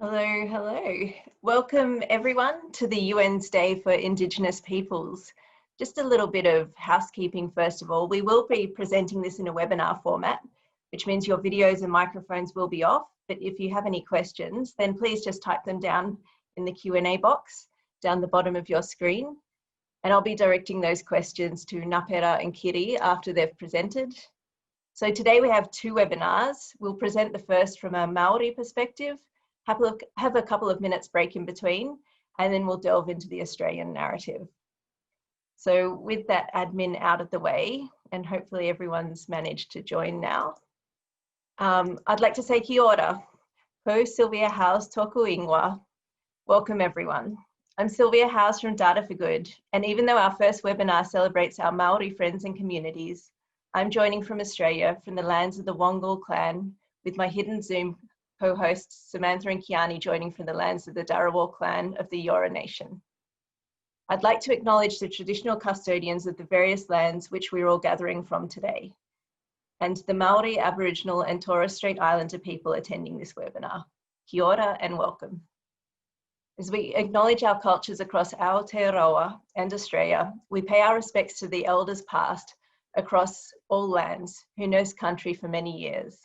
Hello, hello. Welcome everyone to the UN's Day for Indigenous Peoples. Just a little bit of housekeeping first of all. We will be presenting this in a webinar format, which means your videos and microphones will be off. But if you have any questions, then please just type them down in the Q&A box down the bottom of your screen. And I'll be directing those questions to Ngapera and Kiri after they've presented. So today we have two webinars. We'll present the first from a Māori perspective, have a couple of minutes break in between, and then we'll delve into the Australian narrative. So with that admin out of the way, and hopefully everyone's managed to join now, I'd like to say kia ora. Ko Sylvia House toku ingoa. Welcome everyone. I'm Sylvia House from Data for Good, and even though our first webinar celebrates our Māori friends and communities, I'm joining from Australia, from the lands of the Whanganui clan, with my hidden Zoom co-hosts Samantha and Kiani joining from the lands of the Darawal clan of the Eora Nation. I'd like to acknowledge the traditional custodians of the various lands which we're all gathering from today, and the Māori, Aboriginal and Torres Strait Islander people attending this webinar. Kia ora and welcome. As we acknowledge our cultures across Aotearoa and Australia, we pay our respects to the elders past across all lands who nursed country for many years.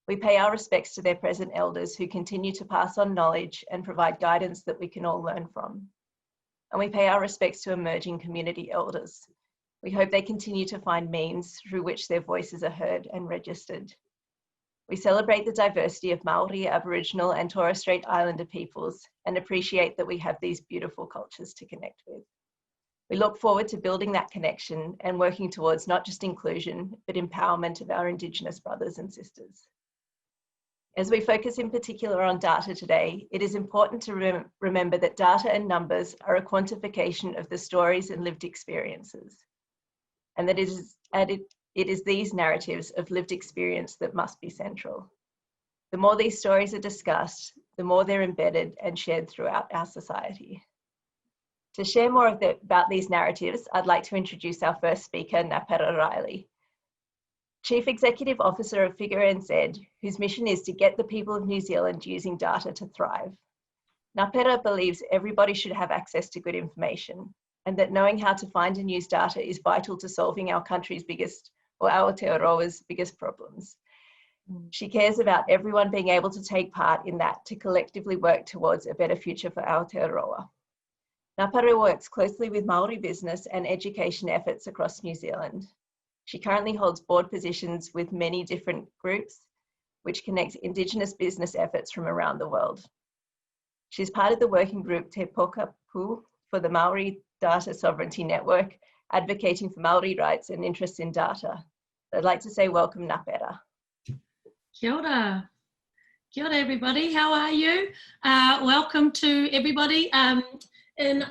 We pay our respects to their present elders who continue to pass on knowledge and provide guidance that we can all learn from. And we pay our respects to emerging community elders. We hope they continue to find means through which their voices are heard and registered. We celebrate the diversity of Māori, Aboriginal and Torres Strait Islander peoples and appreciate that we have these beautiful cultures to connect with. We look forward to building that connection and working towards not just inclusion, but empowerment of our Indigenous brothers and sisters. As we focus in particular on data today, it is important to remember that data and numbers are a quantification of the stories and lived experiences, and that it is these narratives of lived experience that must be central. The more these stories are discussed, the more they're embedded and shared throughout our society. To share more about these narratives, I'd like to introduce our first speaker, Ngapera Riley, Chief Executive Officer of Figure.NZ, whose mission is to get the people of New Zealand using data to thrive. Ngapera believes everybody should have access to good information, and that knowing how to find and use data is vital to solving our country's biggest, or Aotearoa's biggest problems. She cares about everyone being able to take part in that to collectively work towards a better future for Aotearoa. Ngapera works closely with Māori business and education efforts across New Zealand. She currently holds board positions with many different groups, which connects Indigenous business efforts from around the world. She's part of the working group Te Pokapū for the Māori Data Sovereignty Network, advocating for Māori rights and interests in data. I'd like to say welcome, Ngapera. Kia ora. Kia ora, everybody. How are you? Welcome to everybody in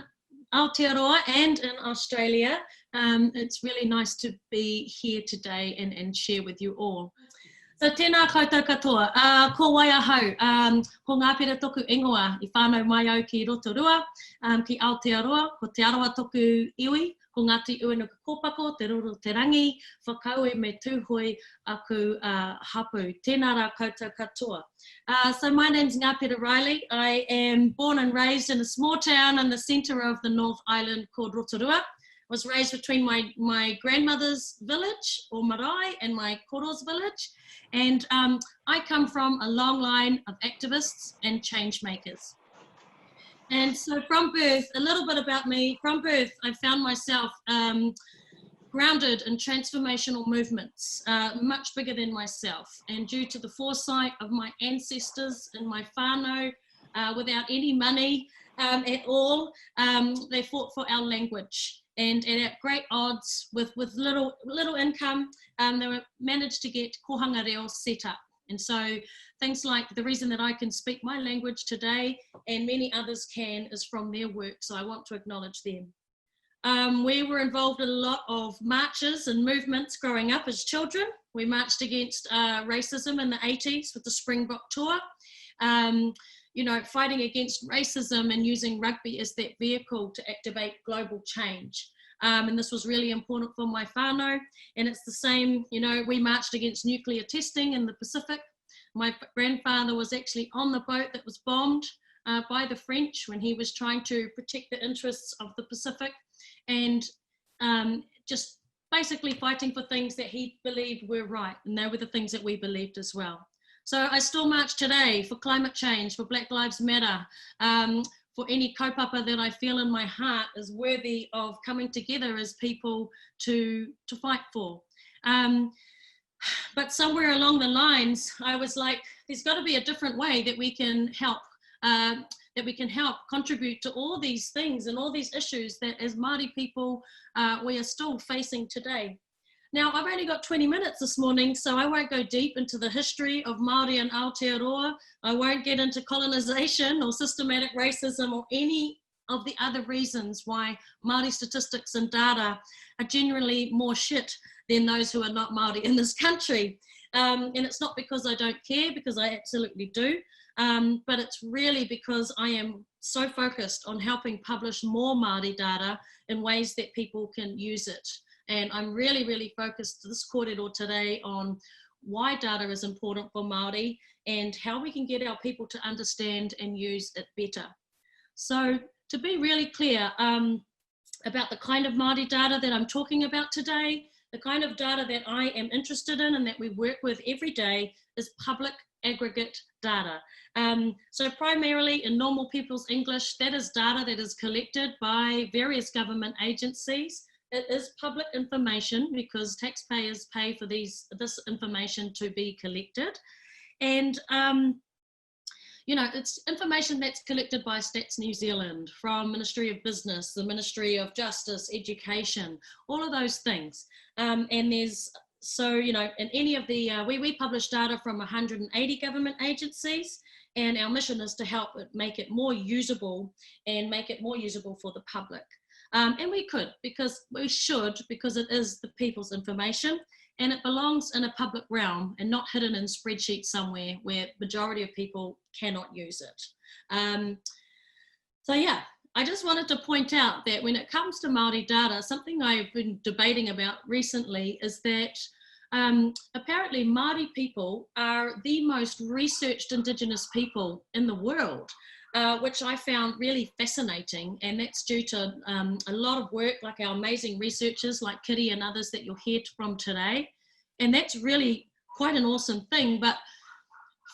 Aotearoa and in Australia. It's really nice to be here today and share with you all. So tēnā koutou katoa, ko waia hau, ko Ngapera toku ingoa, I whānau mai au ki Rotorua, ki Aotearoa, ko te aroha toku iwi, ko Ngāti Uinu ka kōpako, te roro te rangi, whakauae me tūhoi aku hapu. Tēnā rā koutou katoa. So my name's Ngapera Riley. I am born and raised in a small town in the centre of the North Island called Rotorua. I was raised between my grandmother's village, or marae, and my koro's village. And I come from a long line of activists and change makers. And so from birth, a little bit about me, from birth, I found myself grounded in transformational movements, much bigger than myself. And due to the foresight of my ancestors and my whānau, without any money at all, they fought for our language. And at great odds, with little income, they managed to get kohanga reo set up. And so things like the reason that I can speak my language today and many others can is from their work. So I want to acknowledge them. We were involved in a lot of marches and movements growing up as children. We marched against racism in the 80s with the Springbok tour. You know, fighting against racism and using rugby as that vehicle to activate global change. And this was really important for my whānau. And it's the same, you know, we marched against nuclear testing in the Pacific. My grandfather was actually on the boat that was bombed by the French when he was trying to protect the interests of the Pacific, and just basically fighting for things that he believed were right, and they were the things that we believed as well. So I still march today for climate change, for Black Lives Matter, for any kaupapa that I feel in my heart is worthy of coming together as people to fight for. But somewhere along the lines, I was like, there's got to be a different way that we can help contribute to all these things and all these issues that as Māori people, we are still facing today. Now, I've only got 20 minutes this morning, so I won't go deep into the history of Māori and Aotearoa. I won't get into colonisation or systematic racism or any of the other reasons why Māori statistics and data are generally more shit than those who are not Māori in this country. And it's not because I don't care, because I absolutely do, but it's really because I am so focused on helping publish more Māori data in ways that people can use it. And I'm really, really focused this kōrero today on why data is important for Māori and how we can get our people to understand and use it better. So to be really clear about the kind of Māori data that I'm talking about today, the kind of data that I am interested in and that we work with every day is public aggregate data. So primarily in normal people's English, that is data that is collected by various government agencies. It is public information because taxpayers pay for this information to be collected. And, you know, it's information that's collected by Stats New Zealand, from Ministry of Business, the Ministry of Justice, Education, all of those things. And there's, so, you know, in any of the, we publish data from 180 government agencies, and our mission is to help make it more usable and make it more usable for the public. And we could, because we should, because it is the people's information and it belongs in a public realm and not hidden in spreadsheets somewhere where majority of people cannot use it. So yeah, I just wanted to point out that when it comes to Māori data, something I've been debating about recently is that apparently Māori people are the most researched Indigenous people in the world. Which I found really fascinating, and that's due to a lot of work like our amazing researchers like Kiri and others that you'll hear from today, and that's really quite an awesome thing. But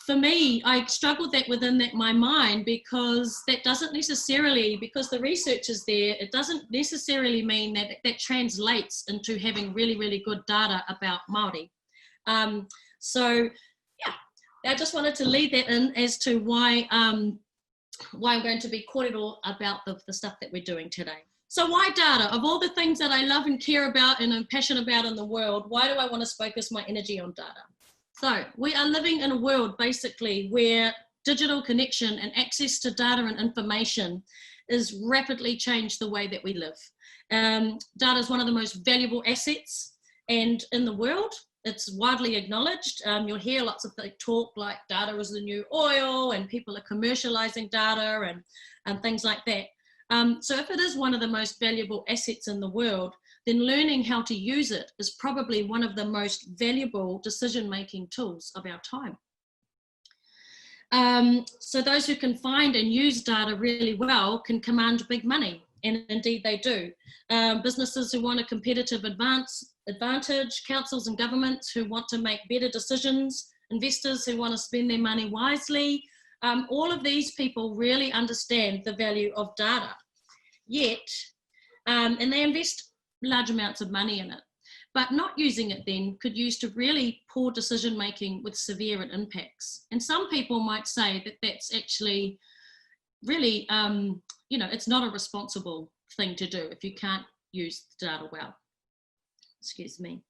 for me, I struggled that within my mind, because that doesn't necessarily, because the research is there, it doesn't necessarily mean that that translates into having really, really good data about Māori. So yeah, I just wanted to lead that in as to why I'm going to be kōrero about the stuff that we're doing today. So why data? Of all the things that I love and care about and I'm passionate about in the world, why do I want to focus my energy on data? So we are living in a world basically where digital connection and access to data and information is rapidly changed the way that we live. Data is one of the most valuable assets and in the world. It's widely acknowledged. You'll hear lots of talk like data is the new oil, and people are commercializing data and things like that. So if it is one of the most valuable assets in the world, then learning how to use it is probably one of the most valuable decision-making tools of our time. So those who can find and use data really well can command big money, and indeed they do. Businesses who want a competitive advantage, councils and governments who want to make better decisions, investors who want to spend their money wisely, all of these people really understand the value of data. Yet, and they invest large amounts of money in it, but not using it then could use to really poor decision making with severe impacts. And some people might say that that's actually really, you know, it's not a responsible thing to do if you can't use the data well. Excuse me.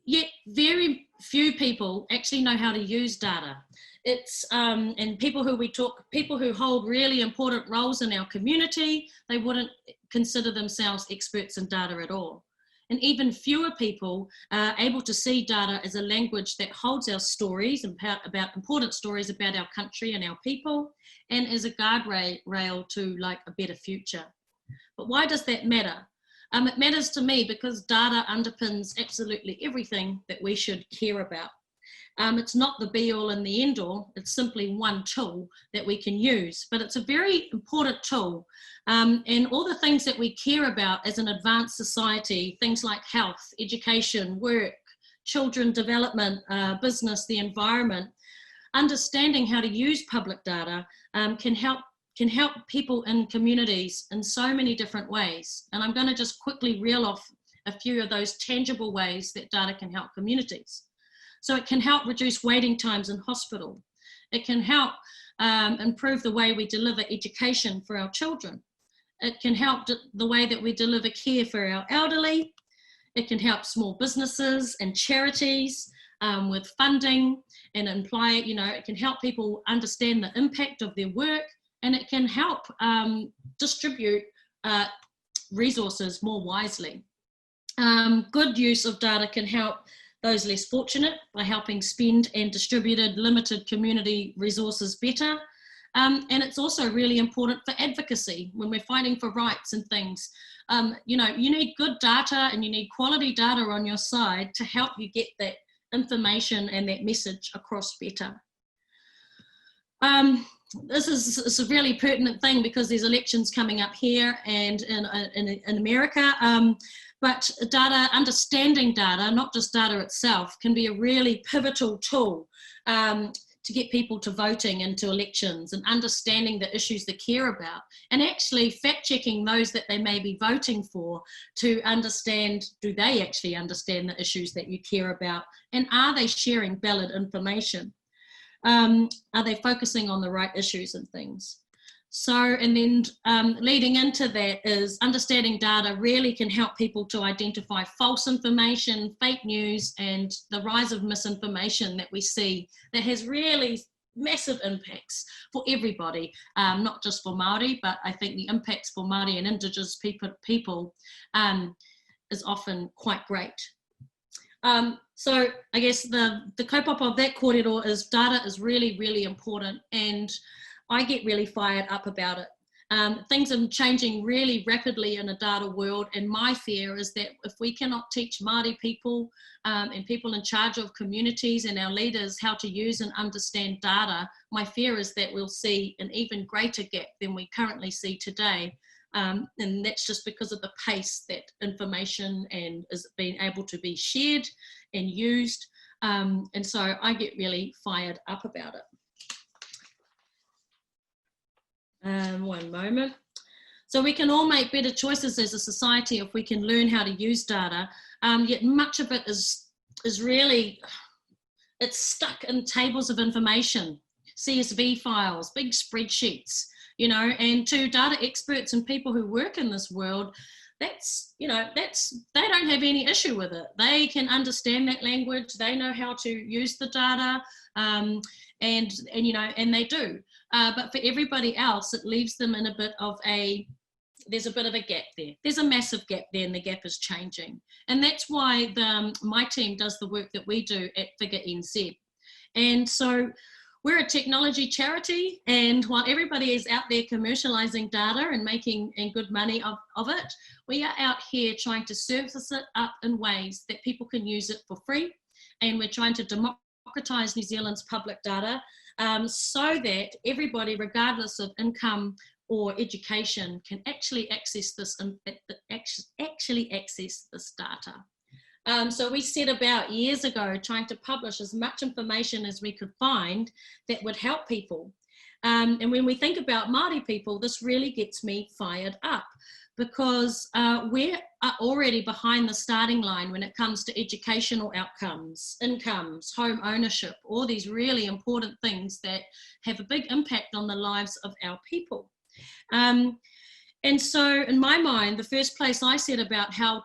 Yet very few people actually know how to use data. It's, and people who hold really important roles in our community, they wouldn't consider themselves experts in data at all. And even fewer people are able to see data as a language that holds our stories, about important stories about our country and our people, and as a guardrail to like a better future. But why does that matter? It matters to me because data underpins absolutely everything that we should care about. It's not the be all and the end all, it's simply one tool that we can use, but it's a very important tool. And all the things that we care about as an advanced society, things like health, education, work, children development, business, the environment, understanding how to use public data can help people in communities in so many different ways. And I'm going to just quickly reel off a few of those tangible ways that data can help communities. So it can help reduce waiting times in hospital. It can help improve the way we deliver education for our children. It can help the way that we deliver care for our elderly. It can help small businesses and charities with funding and it can help people understand the impact of their work, and it can help distribute resources more wisely. Good use of data can help those less fortunate by helping spend and distributed limited community resources better. And it's also really important for advocacy when we're fighting for rights and things. You need good data and you need quality data on your side to help you get that information and that message across better. This is a really pertinent thing because there's elections coming up here and in America. But data, understanding data, not just data itself, can be a really pivotal tool to get people to voting and to elections and understanding the issues they care about, and actually fact-checking those that they may be voting for to understand, do they actually understand the issues that you care about, and are they sharing valid information? Are they focusing on the right issues and things? So, and then leading into that is understanding data really can help people to identify false information, fake news, and the rise of misinformation that we see that has really massive impacts for everybody, not just for Māori, but I think the impacts for Māori and Indigenous people is often quite great. So I guess the kaupapa of that kōrero is data is really, really important, and I get really fired up about it. Things are changing really rapidly in a data world, and my fear is that if we cannot teach Māori people and people in charge of communities and our leaders how to use and understand data, my fear is that we'll see an even greater gap than we currently see today. And that's just because of the pace that information and is being able to be shared and used. And so I get really fired up about it. One moment. So we can all make better choices as a society if we can learn how to use data, yet much of it is really, it's stuck in tables of information, CSV files, big spreadsheets, and to data experts and people who work in this world, they don't have any issue with it. They can understand that language, they know how to use the data, and they do. But for everybody else, it leaves them in there's a bit of a gap there. There's a massive gap there, and the gap is changing. And that's why my team does the work that we do at Figure.NZ. And so we're a technology charity, and while everybody is out there commercializing data and making good money of it, we are out here trying to surface it up in ways that people can use it for free. And we're trying to democratize New Zealand's public data so that everybody, regardless of income or education, can actually access this data. So we set about years ago trying to publish as much information as we could find that would help people. And when we think about Māori people, this really gets me fired up, because we're already behind the starting line when it comes to educational outcomes, incomes, home ownership, all these really important things that have a big impact on the lives of our people. And so in my mind, the first place I said about how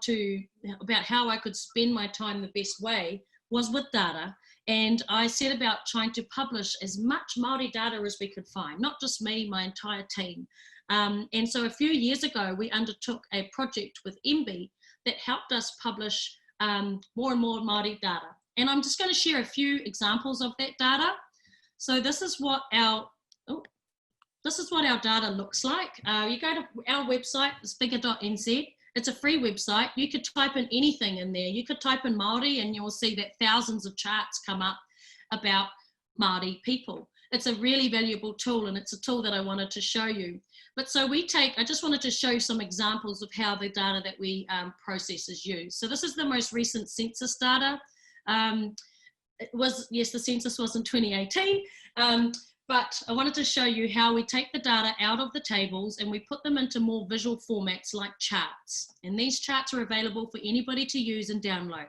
I could spend my time the best way was with data. And I set about trying to publish as much Māori data as we could find, not just me, my entire team. And so a few years ago, we undertook a project with MB that helped us publish more and more Māori data. And I'm just going to share a few examples of that data. So this is what our data looks like. You go to our website, it's Figure.NZ. It's a free website. You could type in anything in there. You could type in Māori and you'll see that thousands of charts come up. about Māori people. It's a really valuable tool, and it's a tool that I wanted to show you. But so I just wanted to show you some examples of how the data that we process is used. So this is the most recent census data. Yes, the census was in 2018, but I wanted to show you how we take the data out of the tables and we put them into more visual formats like charts. And these charts are available for anybody to use and download.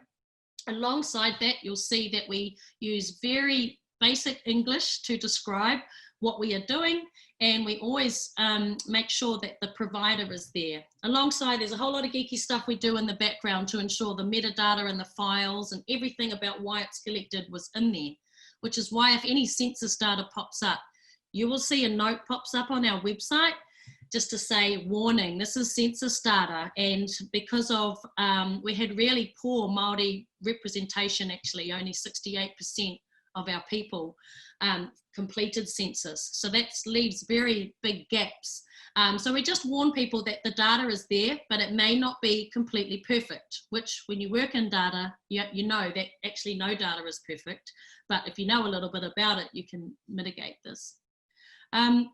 Alongside that, you'll see that we use very basic English to describe what we are doing, and we always make sure that the provider is there. Alongside, there's a whole lot of geeky stuff we do in the background to ensure the metadata and the files and everything about why it's collected was in there, which is why if any census data pops up, you will see a note pops up on our website just to say, warning, this is census data. And because of, we had really poor Māori representation, actually, only 68% of our people completed census. So that leaves very big gaps. So we just warn people that the data is there, but it may not be completely perfect, which when you work in data, you know that actually no data is perfect. But if you know a little bit about it, you can mitigate this. I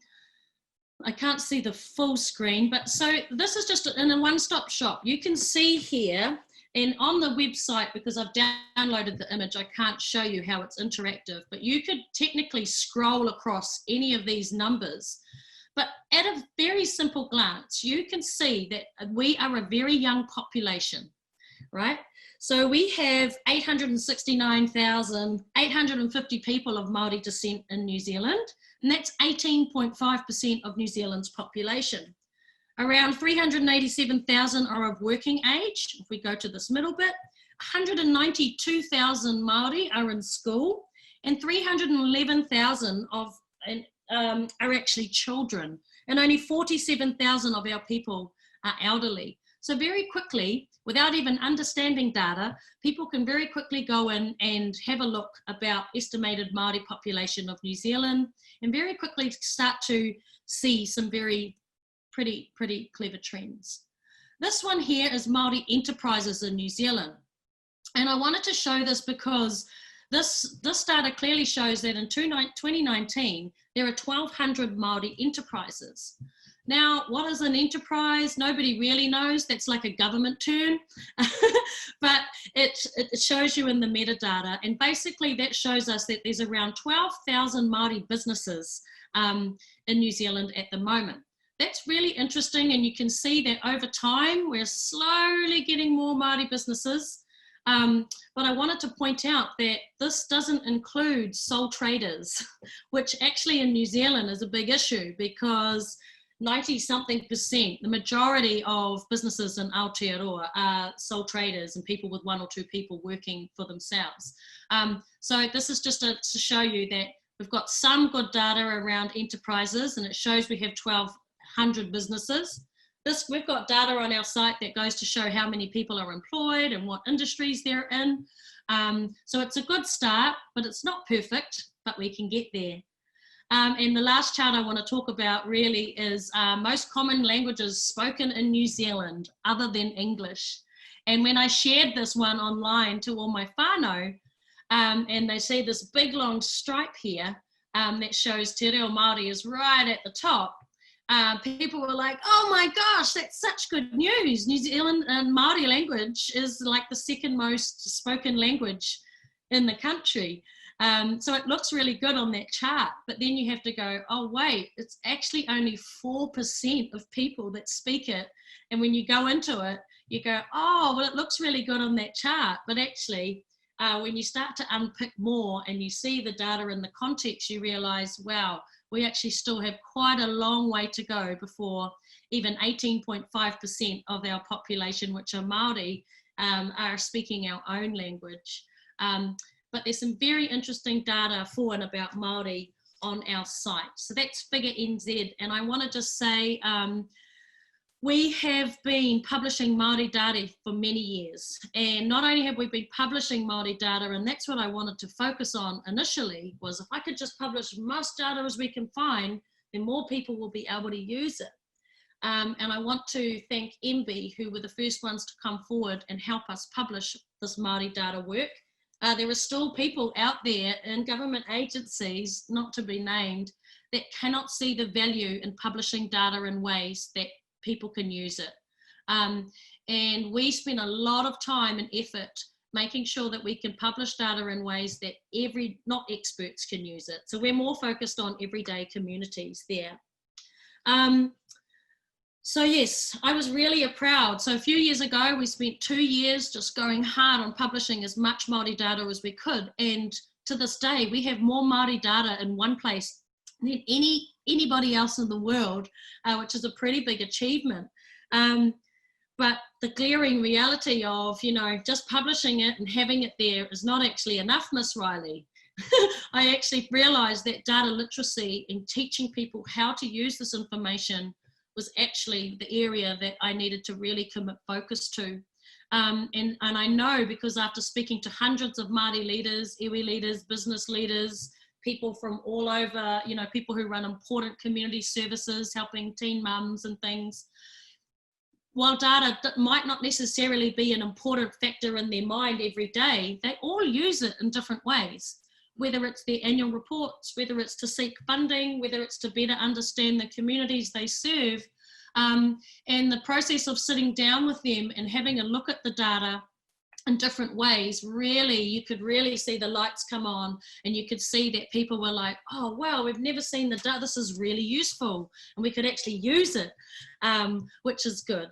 can't see the full screen, but so this is just in a one-stop shop. You can see here, and on the website, because I've downloaded the image, I can't show you how it's interactive, but you could technically scroll across any of these numbers. But at a very simple glance, you can see that we are a very young population, right? So we have 869,850 people of Māori descent in New Zealand, and that's 18.5% of New Zealand's population. Around 387,000 are of working age. If we go to this middle bit, 192,000 Māori are in school, and 311,000 are actually children, and only 47,000 of our people are elderly. So very quickly, without even understanding data, people can very quickly go in and have a look about estimated Māori population of New Zealand, and very quickly start to see some very pretty clever trends. This one here is Māori enterprises in New Zealand. And I wanted to show this because this data clearly shows that in 2019, there are 1,200 Māori enterprises. Now, what is an enterprise? Nobody really knows. That's like a government term, but it shows you in the metadata. And basically that shows us that there's around 12,000 Māori businesses in New Zealand at the moment. That's really interesting, and you can see that over time, we're slowly getting more Māori businesses. But I wanted to point out that this doesn't include sole traders, which actually in New Zealand is a big issue because 90-something%, the majority of businesses in Aotearoa are sole traders and people with one or two people working for themselves. So this is just to show you that we've got some good data around enterprises, and it shows we have 1,200 businesses. We've got data on our site that goes to show how many people are employed and what industries they're in. So it's a good start, but it's not perfect, but we can get there. And the last chart I want to talk about really is most common languages spoken in New Zealand other than English. And when I shared this one online to all my whānau, and they see this big long stripe here that shows Te Reo Māori is right at the top, people were like, oh my gosh, that's such good news. New Zealand and Māori language is like the second most spoken language in the country. So it looks really good on that chart, but then you have to go, oh wait, it's actually only 4% of people that speak it. And when you go into it, you go, oh, well, it looks really good on that chart. But actually, when you start to unpick more and you see the data in the context, you realize, wow, we actually still have quite a long way to go before even 18.5% of our population, which are Māori, are speaking our own language. But there's some very interesting data for and about Māori on our site. So that's Figure.NZ. And I want to just say, we have been publishing Māori data for many years. And not only have we been publishing Māori data, and that's what I wanted to focus on initially, was if I could just publish most data as we can find, then more people will be able to use it. And I want to thank MB, who were the first ones to come forward and help us publish this Māori data work. there are still people out there in government agencies, not to be named, that cannot see the value in publishing data in ways that people can use it. And we spend a lot of time and effort making sure that we can publish data in ways that not experts can use it. So we're more focused on everyday communities there. So yes, I was really proud. So a few years ago, we spent 2 years just going hard on publishing as much Māori data as we could. And to this day, we have more Māori data in one place than anybody else in the world, which is a pretty big achievement. But the glaring reality of, just publishing it and having it there is not actually enough, Miss Riley. I actually realised that data literacy and teaching people how to use this information was actually the area that I needed to really commit focus to. And I know, because after speaking to hundreds of Māori leaders, iwi leaders, business leaders, people from all over, people who run important community services, helping teen mums and things, while data might not necessarily be an important factor in their mind every day, they all use it in different ways, whether it's their annual reports, whether it's to seek funding, whether it's to better understand the communities they serve. And the process of sitting down with them and having a look at the data in different ways, really, you could really see the lights come on, and you could see that people were like, oh, wow, we've never seen the data, this is really useful, and we could actually use it, which is good.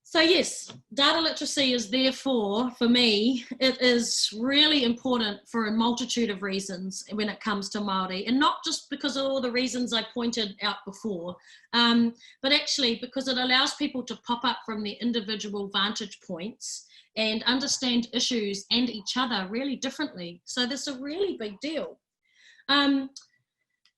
So yes, data literacy is therefore, for me, it is really important for a multitude of reasons when it comes to Māori, and not just because of all the reasons I pointed out before, but actually because it allows people to pop up from their individual vantage points and understand issues and each other really differently. So that's a really big deal.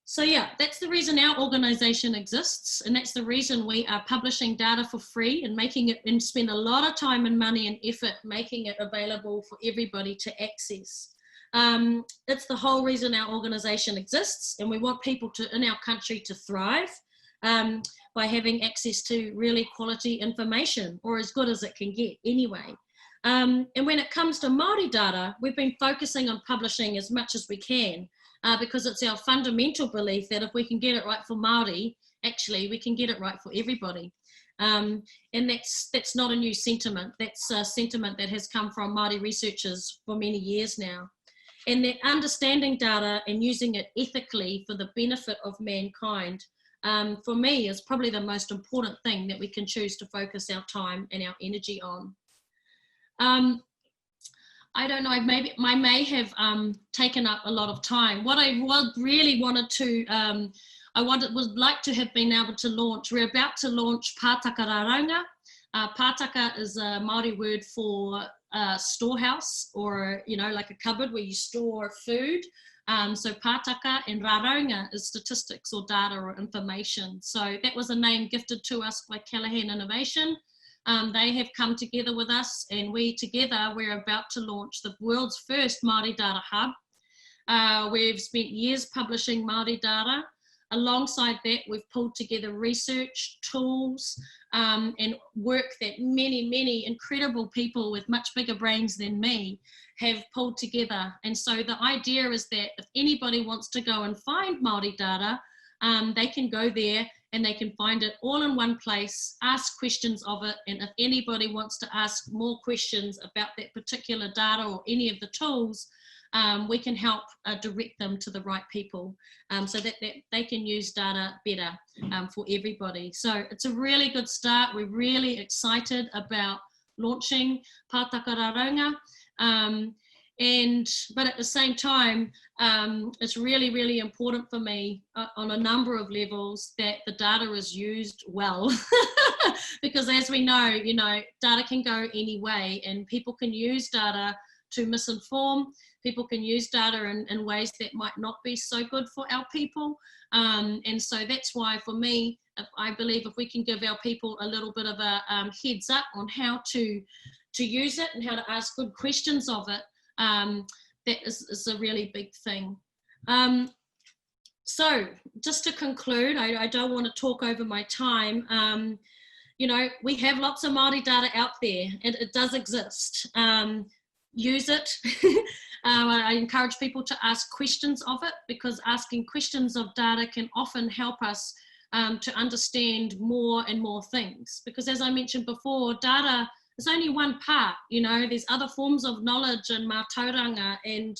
So yeah, that's the reason our organisation exists, and that's the reason we are publishing data for free and making it, and spend a lot of time and money and effort making it available for everybody to access. It's the whole reason our organisation exists, and we want people in our country to thrive by having access to really quality information, or as good as it can get anyway. And when it comes to Māori data, we've been focusing on publishing as much as we can, because it's our fundamental belief that if we can get it right for Māori, actually we can get it right for everybody. And that's not a new sentiment. That's a sentiment that has come from Māori researchers for many years now. And that understanding data and using it ethically for the benefit of mankind, for me, is probably the most important thing that we can choose to focus our time and our energy on. I don't know, I may have taken up a lot of time. What I really wanted to, would like to have been able to launch, we're about to launch Pātaka Raraunga. Pātaka is a Māori word for storehouse, or, like a cupboard where you store food. So Pātaka, and Raraunga is statistics or data or information. So that was a name gifted to us by Callaghan Innovation. They have come together with us, and we're about to launch the world's first Māori data hub. We've spent years publishing Māori data. Alongside that, we've pulled together research, tools, and work that many, many incredible people with much bigger brains than me have pulled together. And so the idea is that if anybody wants to go and find Māori data, they can go there and they can find it all in one place, ask questions of it, and if anybody wants to ask more questions about that particular data or any of the tools, we can help direct them to the right people, so that they can use data better for everybody. So it's a really good start. We're really excited about launching Pātaka Raraunga. But at the same time, it's really, really important for me on a number of levels that the data is used well, because as we know, data can go any way, and people can use data to misinform. People can use data in ways that might not be so good for our people. And so that's why, for me, I believe if we can give our people a little bit of a heads up on how to use it and how to ask good questions of it, that is a really big thing. So just to conclude, I don't want to talk over my time. We have lots of Māori data out there, and it does exist. use it. I encourage people to ask questions of it, because asking questions of data can often help us to understand more and more things. Because as I mentioned before, data is only one part, you know, there's other forms of knowledge and mātauranga and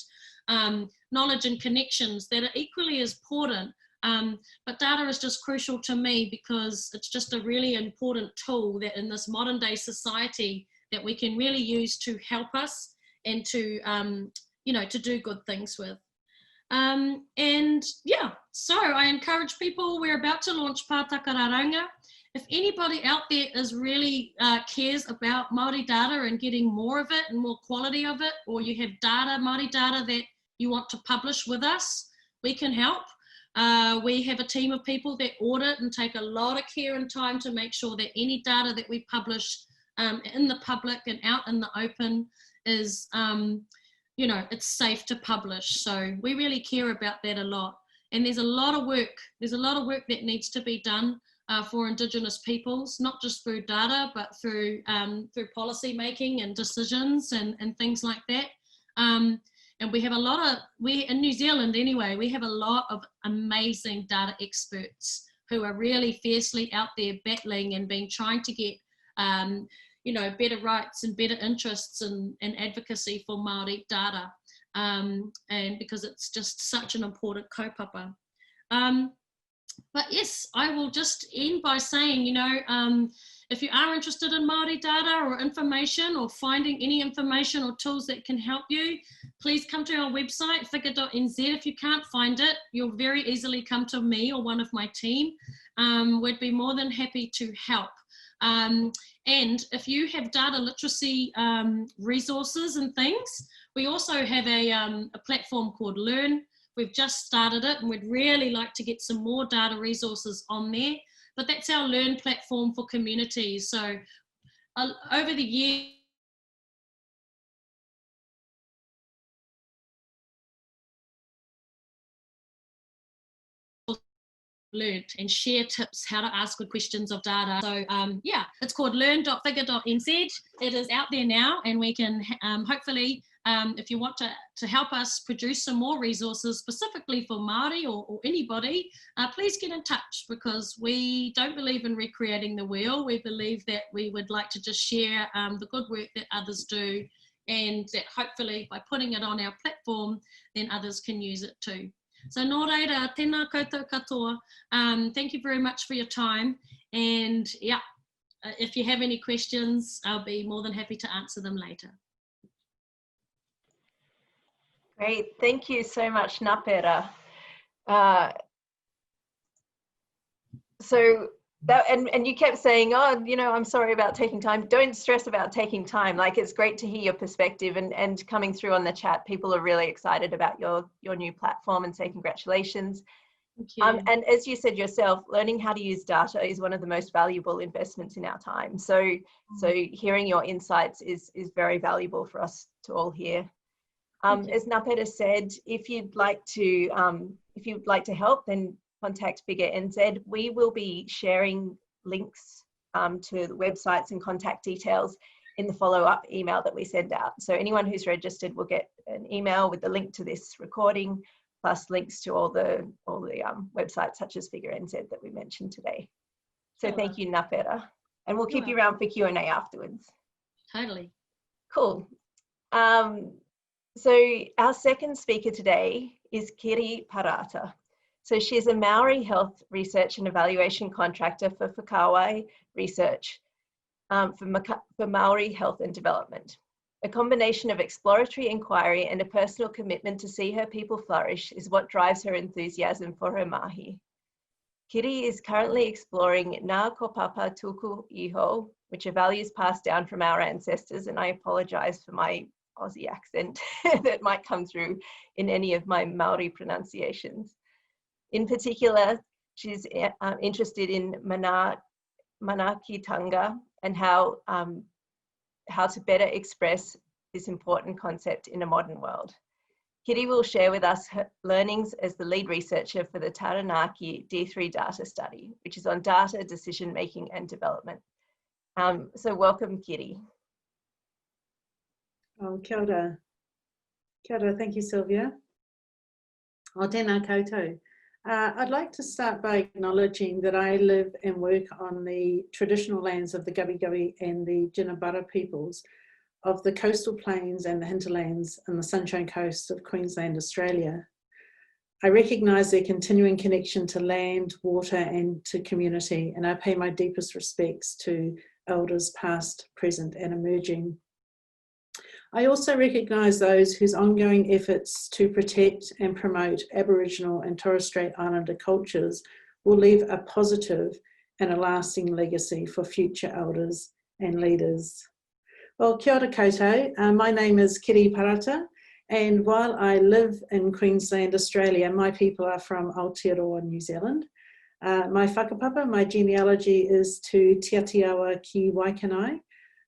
knowledge and connections that are equally as important. But data is just crucial to me because it's just a really important tool that in this modern day society that we can really use to help us and to, you know, to do good things with. And yeah, so I encourage people, we're about to launch Pātakararanga. If anybody out there is really cares about Māori data and getting more of it and more quality of it, or you have data, Māori data that you want to publish with us, we can help. We have a team of people that audit and take a lot of care and time to make sure that any data that we publish in the public and out in the open is, you know, it's safe to publish. So we really care about that a lot. And there's a lot of work. There's a lot of work that needs to be done for Indigenous peoples, not just through data, but through policy making and decisions and things like that. And we have a lot of, in New Zealand anyway, we have a lot of amazing data experts who are really fiercely out there battling and trying to get, you know, better rights and better interests and advocacy for Māori data. And because it's just such an important kaupapa. But yes, I will just end by saying, you know, if you are interested in Māori data or information or finding any information or tools that can help you, please come to our website, Figure.NZ. If you can't find it, you'll very easily come to me or one of my team. We'd be more than happy to help. And if you have data literacy resources and things, we also have a platform called Learn. We've just started it and we'd really like to get some more data resources on there, but that's our Learn platform for communities. So over the years, learned and share tips how to ask good questions of data. So yeah, it's called learn.figure.nz. It is out there now, and we can hopefully, if you want to help us produce some more resources specifically for Māori or anybody, please get in touch, because we don't believe in recreating the wheel. We believe that we would like to just share the good work that others do, and that hopefully by putting it on our platform, then others can use it too. So nō reira, tēnā koutou katoa. Thank you very much for your time. And yeah, if you have any questions, I'll be more than happy to answer them later. Great, thank you so much, Ngapera. So that, and you kept saying, oh, you know, I'm sorry about taking time. Don't stress about taking time. Like, it's great to hear your perspective, and coming through on the chat, people are really excited about your new platform and say congratulations. Thank you. And as you said yourself, learning how to use data is one of the most valuable investments in our time. So hearing your insights is very valuable for us to all hear. As Ngapera said, if you'd like to help, then contact Figure.NZ. We will be sharing links to the websites and contact details in the follow-up email that we send out. So anyone who's registered will get an email with the link to this recording, plus links to all the websites such as Figure.NZ that we mentioned today. So thank you, Ngapera. And we'll keep you around for Q&A afterwards. Totally. Cool. So our second speaker today is Kiri Parata. So she's a Maori health research and evaluation contractor for Whakauae research for Maori health and development. A combination of exploratory inquiry and a personal commitment to see her people flourish is what drives her enthusiasm for her mahi. Kiri is currently exploring Ngā Kaupapa Tuku Iho, which are values passed down from our ancestors, and I apologise for my Aussie accent that might come through in any of my Maori pronunciations. In particular, she's interested in manakitanga and how to better express this important concept in a modern world. Kiri will share with us her learnings as the lead researcher for the TARANAKI D3 data study, which is on data, decision making and development. So welcome, Kiri. Oh, kia ora. Kia ora, thank you, Sylvia. O tēnā koutou. I'd like to start by acknowledging that I live and work on the traditional lands of the Gabi and the Jinabara peoples of the coastal plains and the hinterlands and the Sunshine Coast of Queensland, Australia. I recognise their continuing connection to land, water and to community, and I pay my deepest respects to elders past, present and emerging. I also recognise those whose ongoing efforts to protect and promote Aboriginal and Torres Strait Islander cultures will leave a positive and a lasting legacy for future elders and leaders. Well, kia ora koutou. My name is Kiri Parata, and while I live in Queensland, Australia, my people are from Aotearoa, New Zealand. My whakapapa, my genealogy is to Te Atiawa ki Whanganui,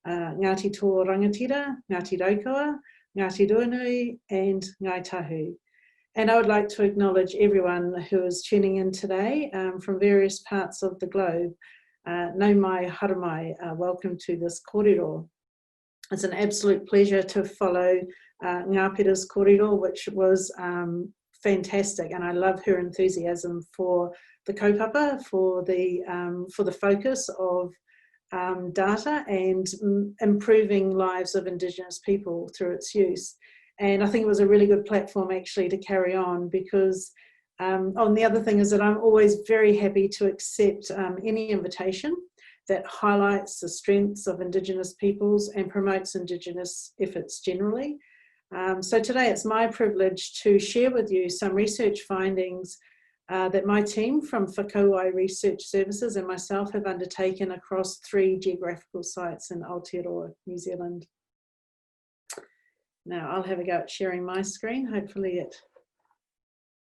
Ngāti Tō Rangatira, Ngāti Raukawa, Ngāti Ruanui and Ngai Tahu. And I would like to acknowledge everyone who is tuning in today from various parts of the globe. Nau mai haramai, welcome to this kōrero. It's an absolute pleasure to follow Ngapera's kōrero, which was fantastic, and I love her enthusiasm for the kaupapa, for the focus of data and improving lives of Indigenous people through its use. And I think it was a really good platform actually to carry on, because the other thing is that I'm always very happy to accept any invitation that highlights the strengths of Indigenous peoples and promotes Indigenous efforts generally. So today it's my privilege to share with you some research findings that my team from Whakauae Research Services and myself have undertaken across 3 geographical sites in Aotearoa, New Zealand. Now I'll have a go at sharing my screen. Hopefully it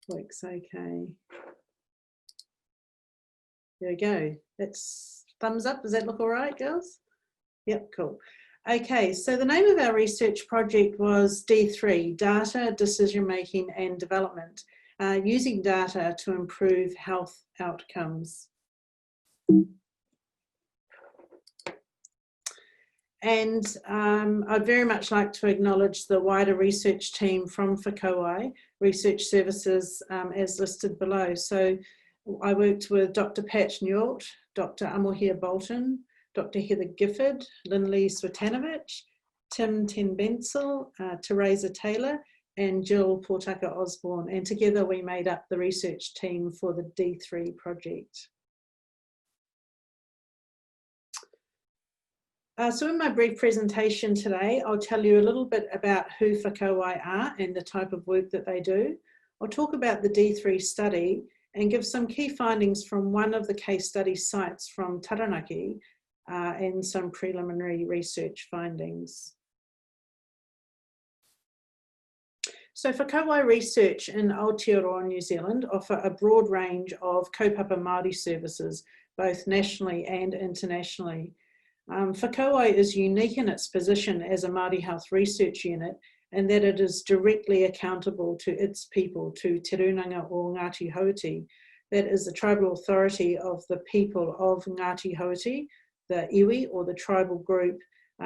works okay. There we go. That's thumbs up. Does that look all right, girls? Yep, cool. Okay, so the name of our research project was D3, Data, Decision Making and Development. Using data to improve health outcomes. And I'd very much like to acknowledge the wider research team from Whakauae Research Services as listed below. So I worked with Dr. Pat Newalt, Dr. Amohia Bolton, Dr. Heather Gifford, Lynley Swetanovich, Tim Ten Bensel, Teresa Taylor, and Jill Portaka Osborne, and together we made up the research team for the D3 project. So in my brief presentation today, I'll tell you a little bit about who Whakauae are and the type of work that they do. I'll talk about the D3 study and give some key findings from one of the case study sites from Taranaki and some preliminary research findings. So Whakauae Research in Aotearoa, New Zealand offer a broad range of kaupapa Māori services, both nationally and internationally. Whakauae is unique in its position as a Māori health research unit, and that it is directly accountable to its people, to Te Runanga o Ngāti Hauti. That is the tribal authority of the people of Ngāti Hauti, the iwi or the tribal group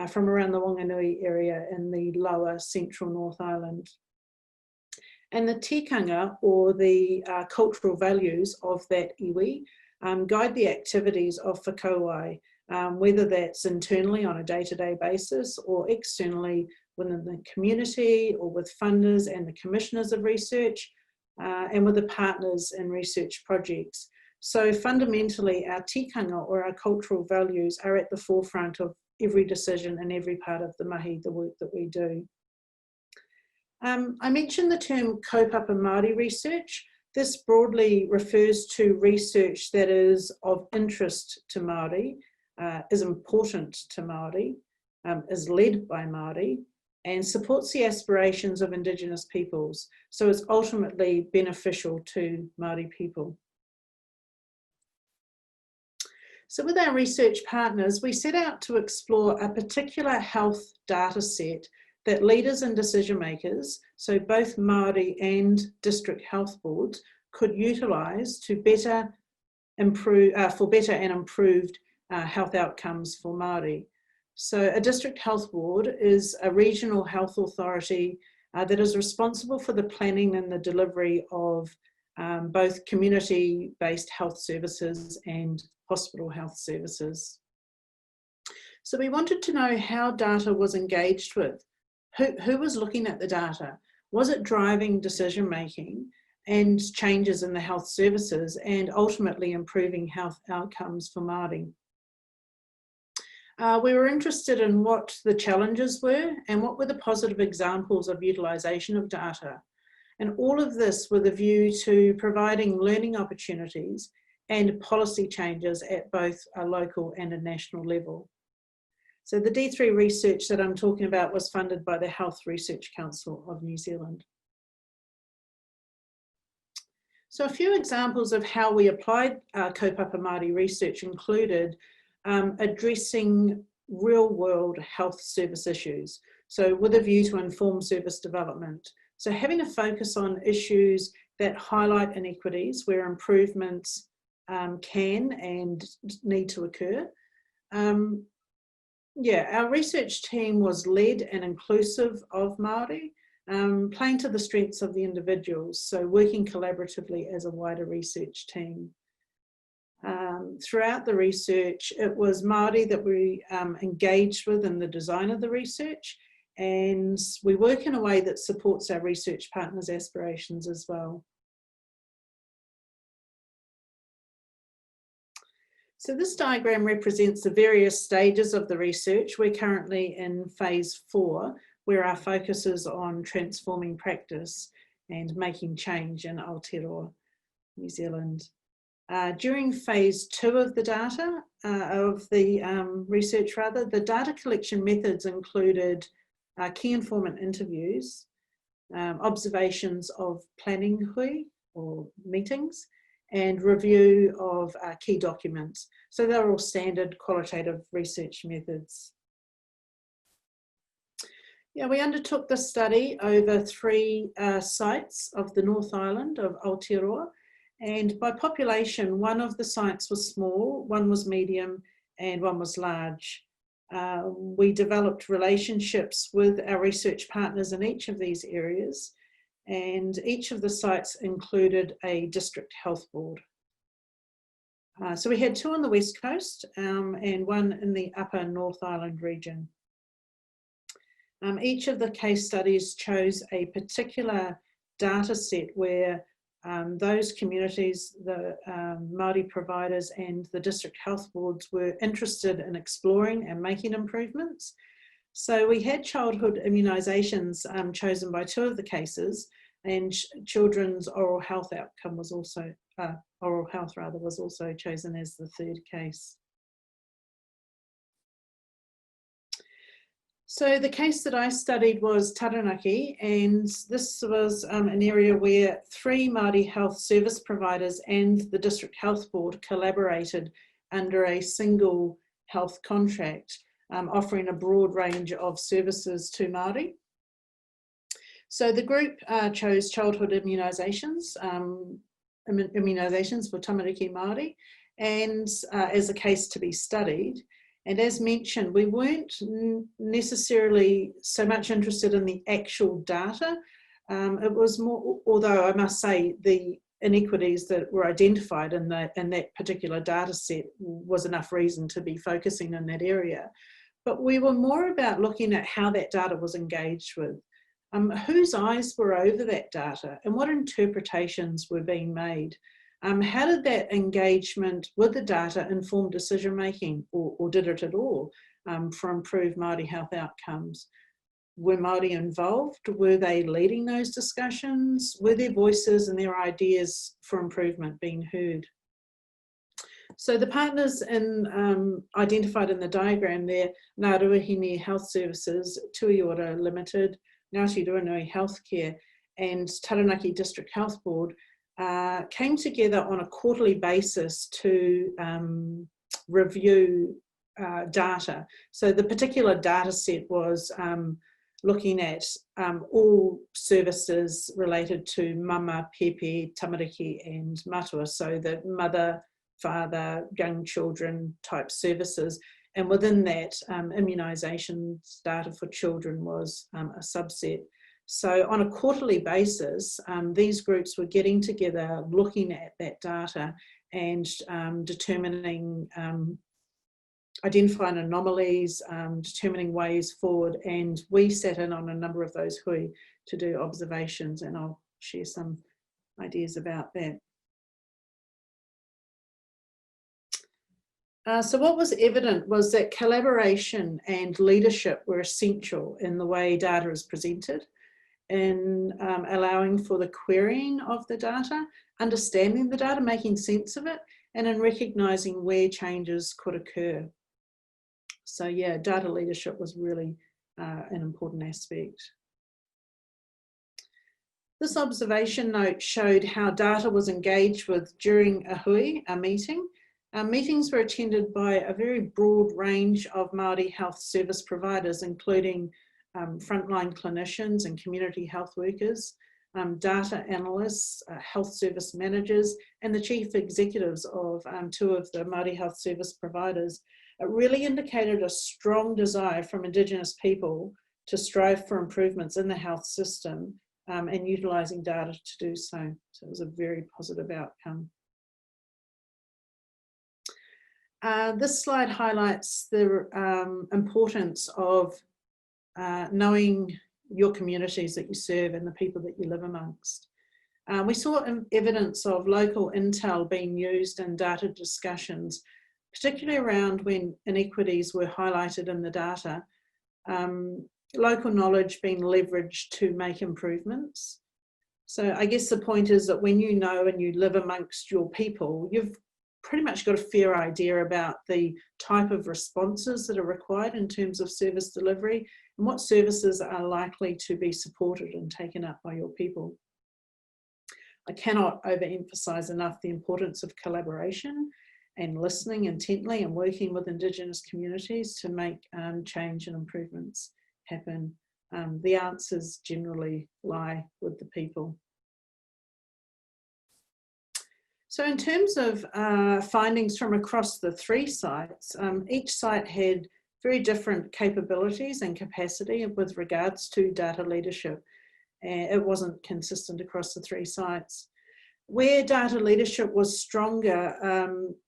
from around the Whanganui area in the lower central North Island. And the tikanga, or the cultural values of that iwi, guide the activities of Whakauae, whether that's internally on a day-to-day basis or externally within the community or with funders and the commissioners of research and with the partners in research projects. So fundamentally, our tikanga or our cultural values are at the forefront of every decision and every part of the mahi, the work that we do. I mentioned the term kaupapa Māori research. This broadly refers to research that is of interest to Māori, is important to Māori, is led by Māori, and supports the aspirations of Indigenous peoples. So it's ultimately beneficial to Māori people. So with our research partners, we set out to explore a particular health data set that leaders and decision makers, so both Māori and district health boards, could utilise to better improve, for better and improved health outcomes for Māori. So a district health board is a regional health authority that is responsible for the planning and the delivery of both community-based health services and hospital health services. So we wanted to know how data was engaged with. Who was looking at the data? Was it driving decision-making and changes in the health services and ultimately improving health outcomes for Māori? We were interested in what the challenges were and what were the positive examples of utilisation of data. And all of this with a view to providing learning opportunities and policy changes at both a local and a national level. So the D3 research that I'm talking about was funded by the Health Research Council of New Zealand. So a few examples of how we applied kaupapa Māori research included addressing real-world health service issues, so with a view to inform service development. So having a focus on issues that highlight inequities where improvements can and need to occur. Our research team was led and inclusive of Māori, playing to the strengths of the individuals, so working collaboratively as a wider research team. Throughout the research, it was Māori that we engaged with in the design of the research, and we work in a way that supports our research partners' aspirations as well. So this diagram represents the various stages of the research. We're currently in phase 4, where our focus is on transforming practice and making change in Aotearoa, New Zealand. During phase 2 of the data, research, the data collection methods included key informant interviews, observations of planning hui or meetings, and review of key documents. So they're all standard qualitative research methods. Yeah, we undertook this study over 3 sites of the North Island of Aotearoa, and by population, one of the sites was small, one was medium, and one was large. We developed relationships with our research partners in each of these areas, and each of the sites included a district health board. So we had 2 on the West Coast and 1 in the upper North Island region. Each of the case studies chose a particular data set where those communities, the Māori providers and the district health boards were interested in exploring and making improvements. So we had childhood immunisations chosen by 2 of the cases, and children's oral health outcome was also, was also chosen as the 3rd case. So the case that I studied was Taranaki, and this was an area where 3 Māori health service providers and the district health board collaborated under a single health contract, offering a broad range of services to Māori. So the group chose childhood immunisations, immunisations for tamariki Māori, and as a case to be studied. And as mentioned, we weren't necessarily so much interested in the actual data. It was more, although I must say the inequities that were identified in that particular data set was enough reason to be focusing in that area. But we were more about looking at how that data was engaged with. Whose eyes were over that data and what interpretations were being made? How did that engagement with the data inform decision making, or did it at all, for improved Māori health outcomes? Were Māori involved? Were they leading those discussions? Were their voices and their ideas for improvement being heard? So the partners identified in the diagram there, Ngā Ruahine Health Services, Tuiora Limited, Ngāti Ruanui Healthcare and Taranaki District Health Board came together on a quarterly basis to review data. So the particular data set was looking at all services related to mama, pepe, tamariki and matua, so the mother, father, young children type services, And within that, immunisation data for children was a subset. So on a quarterly basis, these groups were getting together, looking at that data and determining, identifying anomalies, determining ways forward. And we sat in on a number of those hui to do observations, and I'll share some ideas about that. So what was evident was that collaboration and leadership were essential in the way data is presented, in allowing for the querying of the data, understanding the data, making sense of it, and in recognising where changes could occur. So yeah, data leadership was really an important aspect. This observation note showed how data was engaged with during a hui, a meeting. Meetings were attended by a very broad range of Māori health service providers, including frontline clinicians and community health workers, data analysts, health service managers, and the chief executives of 2 of the Māori health service providers. It really indicated a strong desire from Indigenous people to strive for improvements in the health system and utilising data to do so. So it was a very positive outcome. This slide highlights the importance of knowing your communities that you serve and the people that you live amongst. We saw evidence of local intel being used in data discussions, particularly around when inequities were highlighted in the data, local knowledge being leveraged to make improvements. So I guess the point is that when you know and you live amongst your people, you've pretty much got a fair idea about the type of responses that are required in terms of service delivery and what services are likely to be supported and taken up by your people. I cannot overemphasize enough the importance of collaboration and listening intently and working with Indigenous communities to make change and improvements happen. The answers generally lie with the people. So in terms of findings from across the 3 sites, each site had very different capabilities and capacity with regards to data leadership. It wasn't consistent across the 3 sites. Where data leadership was stronger,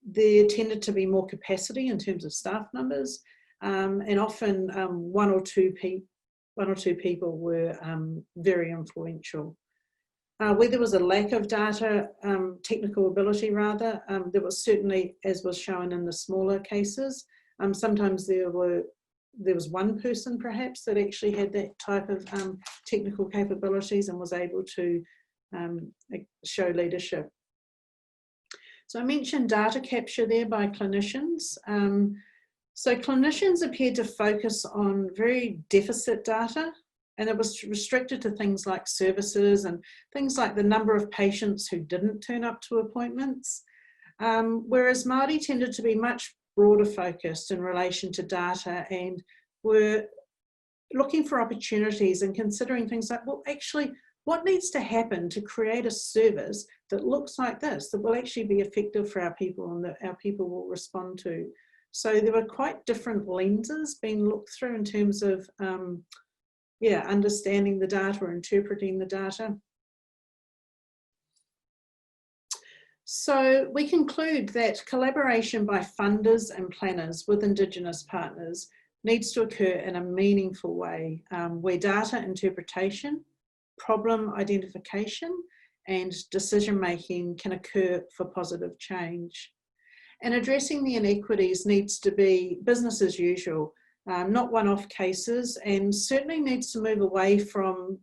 there tended to be more capacity in terms of staff numbers, and often one or two people were very influential. Where there was a lack of data, technical ability rather, there was certainly, as was shown in the smaller cases, sometimes there was one person perhaps that actually had that type of technical capabilities and was able to show leadership. So I mentioned data capture there by clinicians. So clinicians appeared to focus on very deficit data, and it was restricted to things like services and things like the number of patients who didn't turn up to appointments, whereas Māori tended to be much broader focused in relation to data and were looking for opportunities and considering things like, well, actually, what needs to happen to create a service that looks like this, that will actually be effective for our people and that our people will respond to. So there were quite different lenses being looked through in terms of understanding the data or interpreting the data. So we conclude that collaboration by funders and planners with Indigenous partners needs to occur in a meaningful way, where data interpretation, problem identification, and decision-making can occur for positive change. And addressing the inequities needs to be business as usual, not one-off cases, and certainly needs to move away from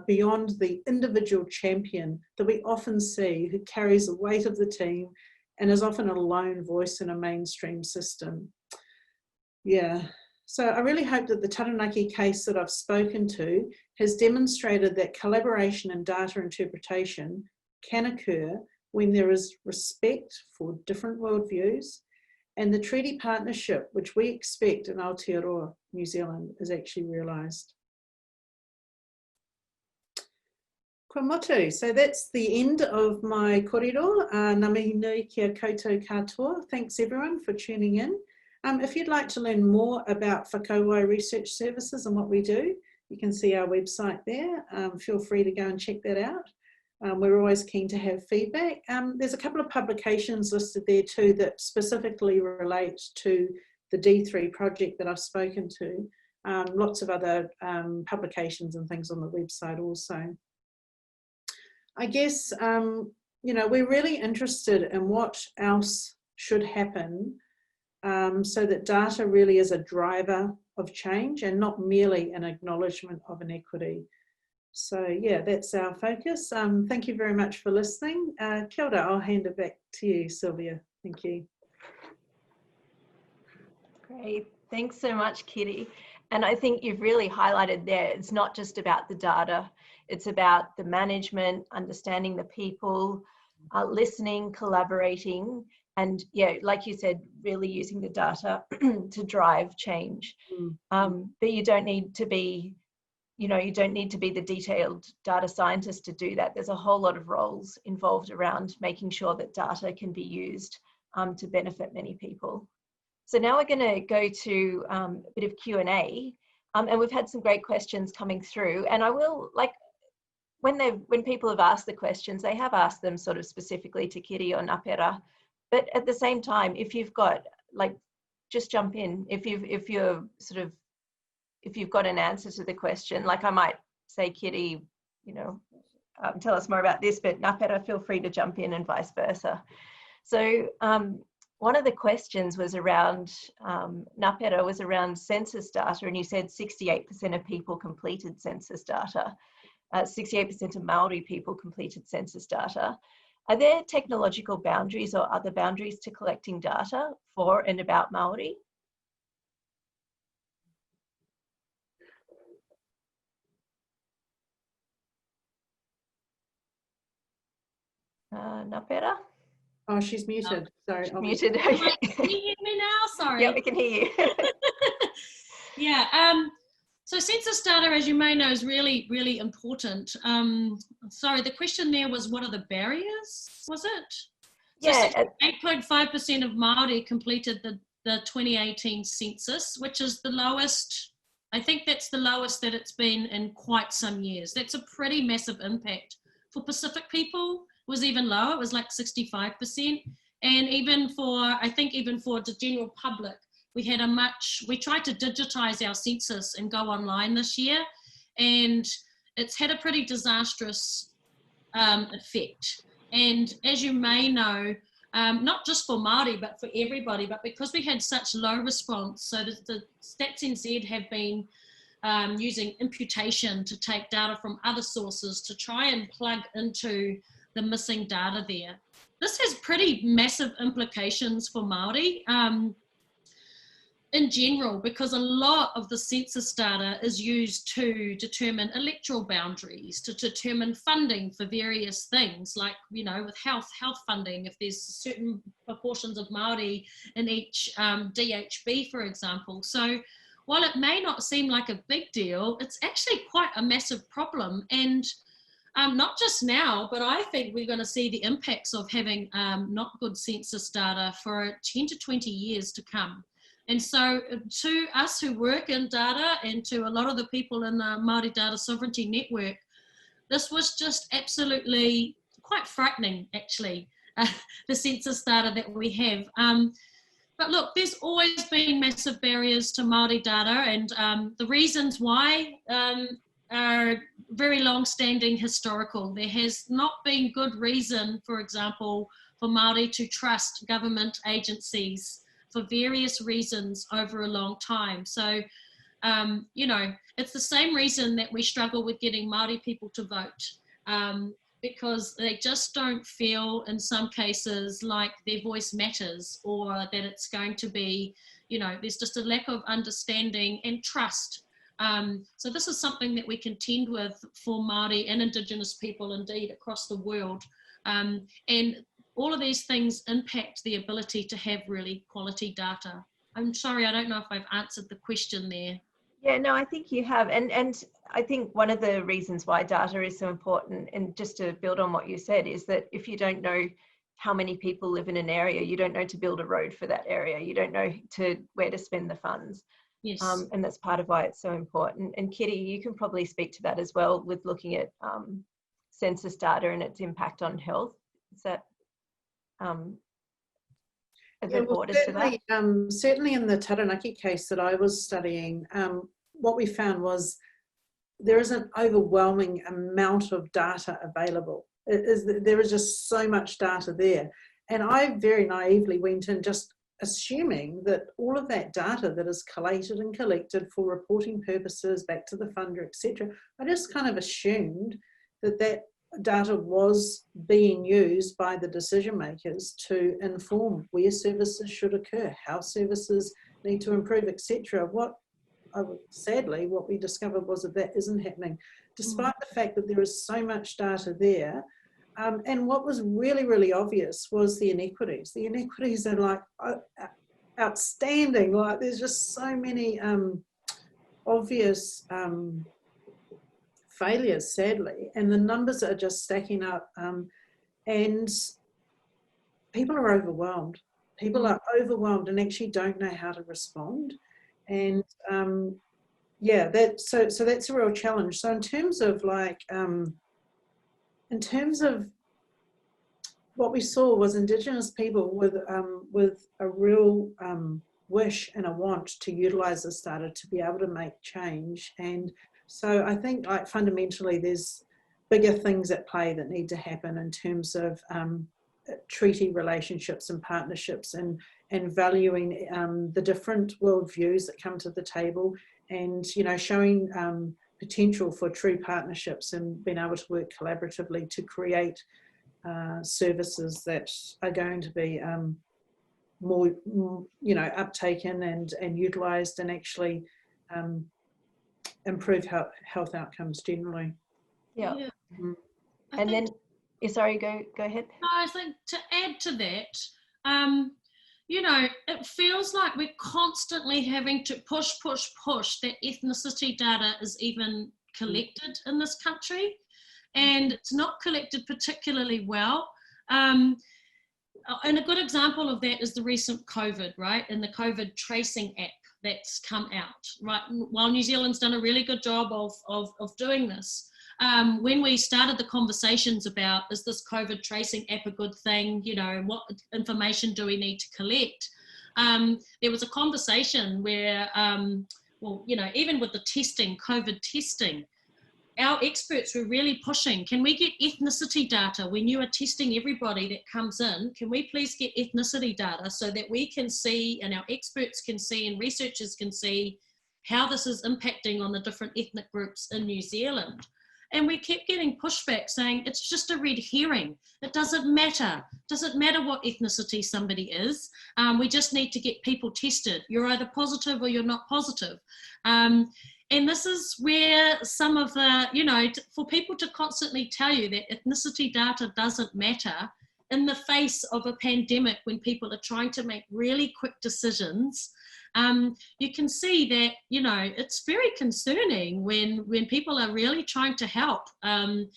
beyond the individual champion that we often see who carries the weight of the team and is often a lone voice in a mainstream system. Yeah, so I really hope that the Taranaki case that I've spoken to has demonstrated that collaboration and data interpretation can occur when there is respect for different worldviews, and the treaty partnership, which we expect in Aotearoa, New Zealand, is actually realised. Kua motu. So that's the end of my kōrero. Ngā mihi nui kia koutou katoa. Thanks everyone for tuning in. If you'd like to learn more about Whakauae Research Services and what we do, you can see our website there. Feel free to go and check that out. We're always keen to have feedback. There's a couple of publications listed there too that specifically relate to the D3 project that I've spoken to. Lots of other publications and things on the website also. I guess, you know, we're really interested in what else should happen so that data really is a driver of change and not merely an acknowledgement of inequity. So yeah, that's our focus. Thank you very much for listening. Kia ora, I'll hand it back to you, Sylvia. Thank you. Great, thanks so much, Kiri. And I think you've really highlighted there, it's not just about the data, it's about the management, understanding the people, listening, collaborating, and yeah, like you said, really using the data to drive change. But you don't need to be, you know, you don't need to be the detailed data scientist to do that. There's a whole lot of roles involved around making sure that data can be used to benefit many people. So now we're going to go to a bit of Q&A, and we've had some great questions coming through. And I will, like, when people have asked the questions, they have asked them sort of specifically to Kiri or Ngapera. But at the same time, if you've got, like, just jump in. If you've got an answer to the question, like I might say, Kiri, you know, tell us more about this, but Ngapera, feel free to jump in and vice versa. So one of the questions was around, Ngapera, was around census data, and you said 68% of people completed census data. 68% of Māori people completed census data. Are there technological boundaries or other boundaries to collecting data for and about Māori? Ngapera? Oh, she's muted. Sorry. She's muted. Can you hear me now? Sorry. Yeah, we can hear you. Yeah. So census data, as you may know, is really, really important. Sorry, the question there was, what are the barriers, was it? Yeah. So 8.5% of Māori completed the 2018 census, which is the lowest. I think that's the lowest that it's been in quite some years. That's a pretty massive impact. For Pacific people, it was even lower. It was like 65%. And even for, I think even for the general public, we tried to digitize our census and go online this year, and it's had a pretty disastrous effect. And as you may know, not just for Māori, but for everybody, but because we had such low response, so the Stats.NZ have been using imputation to take data from other sources to try and plug into the missing data there. This has pretty massive implications for Māori. In general, because a lot of the census data is used to determine electoral boundaries, to determine funding for various things, like, you know, with health funding, if there's certain proportions of Māori in each DHB, for example. So while it may not seem like a big deal, it's actually quite a massive problem. And not just now, but I think we're going to see the impacts of having not good census data for 10 to 20 years to come. And so to us who work in data and to a lot of the people in the Māori Data Sovereignty Network, this was just absolutely quite frightening, actually, the census data that we have. But look, there's always been massive barriers to Māori data, and the reasons why are very long-standing historical. There has not been good reason, for example, for Māori to trust government agencies for various reasons over a long time. So, you know, it's the same reason that we struggle with getting Māori people to vote, because they just don't feel in some cases like their voice matters, or that it's going to be, you know, there's just a lack of understanding and trust. So this is something that we contend with for Māori and Indigenous people indeed across the world. And all of these things impact the ability to have really quality data. I'm sorry, I don't know if I've answered the question there. Yeah, no, I think you have. And I think one of the reasons why data is so important, and just to build on what you said, is that if you don't know how many people live in an area. You don't know to build a road for that area. You don't know where to spend the funds. Yes. And that's part of why it's so important. And Kiri, you can probably speak to that as well with looking at census data and its impact on health. Is that certainly in the Taranaki case that I was studying, what we found was there is an overwhelming amount of data available. There is just so much data there. And I very naively went in just assuming that all of that data that is collated and collected for reporting purposes back to the funder, etc., I just kind of assumed that that data was being used by the decision makers to inform where services should occur, how services need to improve, etc. Sadly, what we discovered was that isn't happening, despite the fact that there is so much data there. And what was really, really obvious was the inequities. The inequities are like outstanding. Like there's just so many obvious failures, sadly, and the numbers are just stacking up. And people are overwhelmed. People are overwhelmed and actually don't know how to respond. And yeah, so that's a real challenge. So in terms of what we saw was Indigenous people with a real wish and a want to utilise this data to be able to make change. And so I think like fundamentally there's bigger things at play that need to happen in terms of treaty relationships and partnerships and valuing the different worldviews that come to the table, and showing potential for true partnerships and being able to work collaboratively to create services that are going to be more uptaken and utilised and actually improve health outcomes generally. Yeah. Yeah. And then, sorry, go ahead. No, I think to add to that, it feels like we're constantly having to push that ethnicity data is even collected in this country, and it's not collected particularly well. And a good example of that is the recent COVID, right? And the COVID tracing app that's come out, right? While New Zealand's done a really good job of doing this, when we started the conversations about, is this COVID tracing app a good thing? What information do we need to collect? There was a conversation where, even with the testing, COVID testing, our experts were really pushing, can we get ethnicity data when you are testing everybody that comes in? Can we please get ethnicity data so that we can see, and our experts can see, and researchers can see how this is impacting on the different ethnic groups in New Zealand? And we kept getting pushback saying, it's just a red herring. It doesn't matter. Doesn't matter what ethnicity somebody is. We just need to get people tested. You're either positive or you're not positive. And this is where some of the, for people to constantly tell you that ethnicity data doesn't matter in the face of a pandemic when people are trying to make really quick decisions, you can see that, it's very concerning when people are really trying to help, and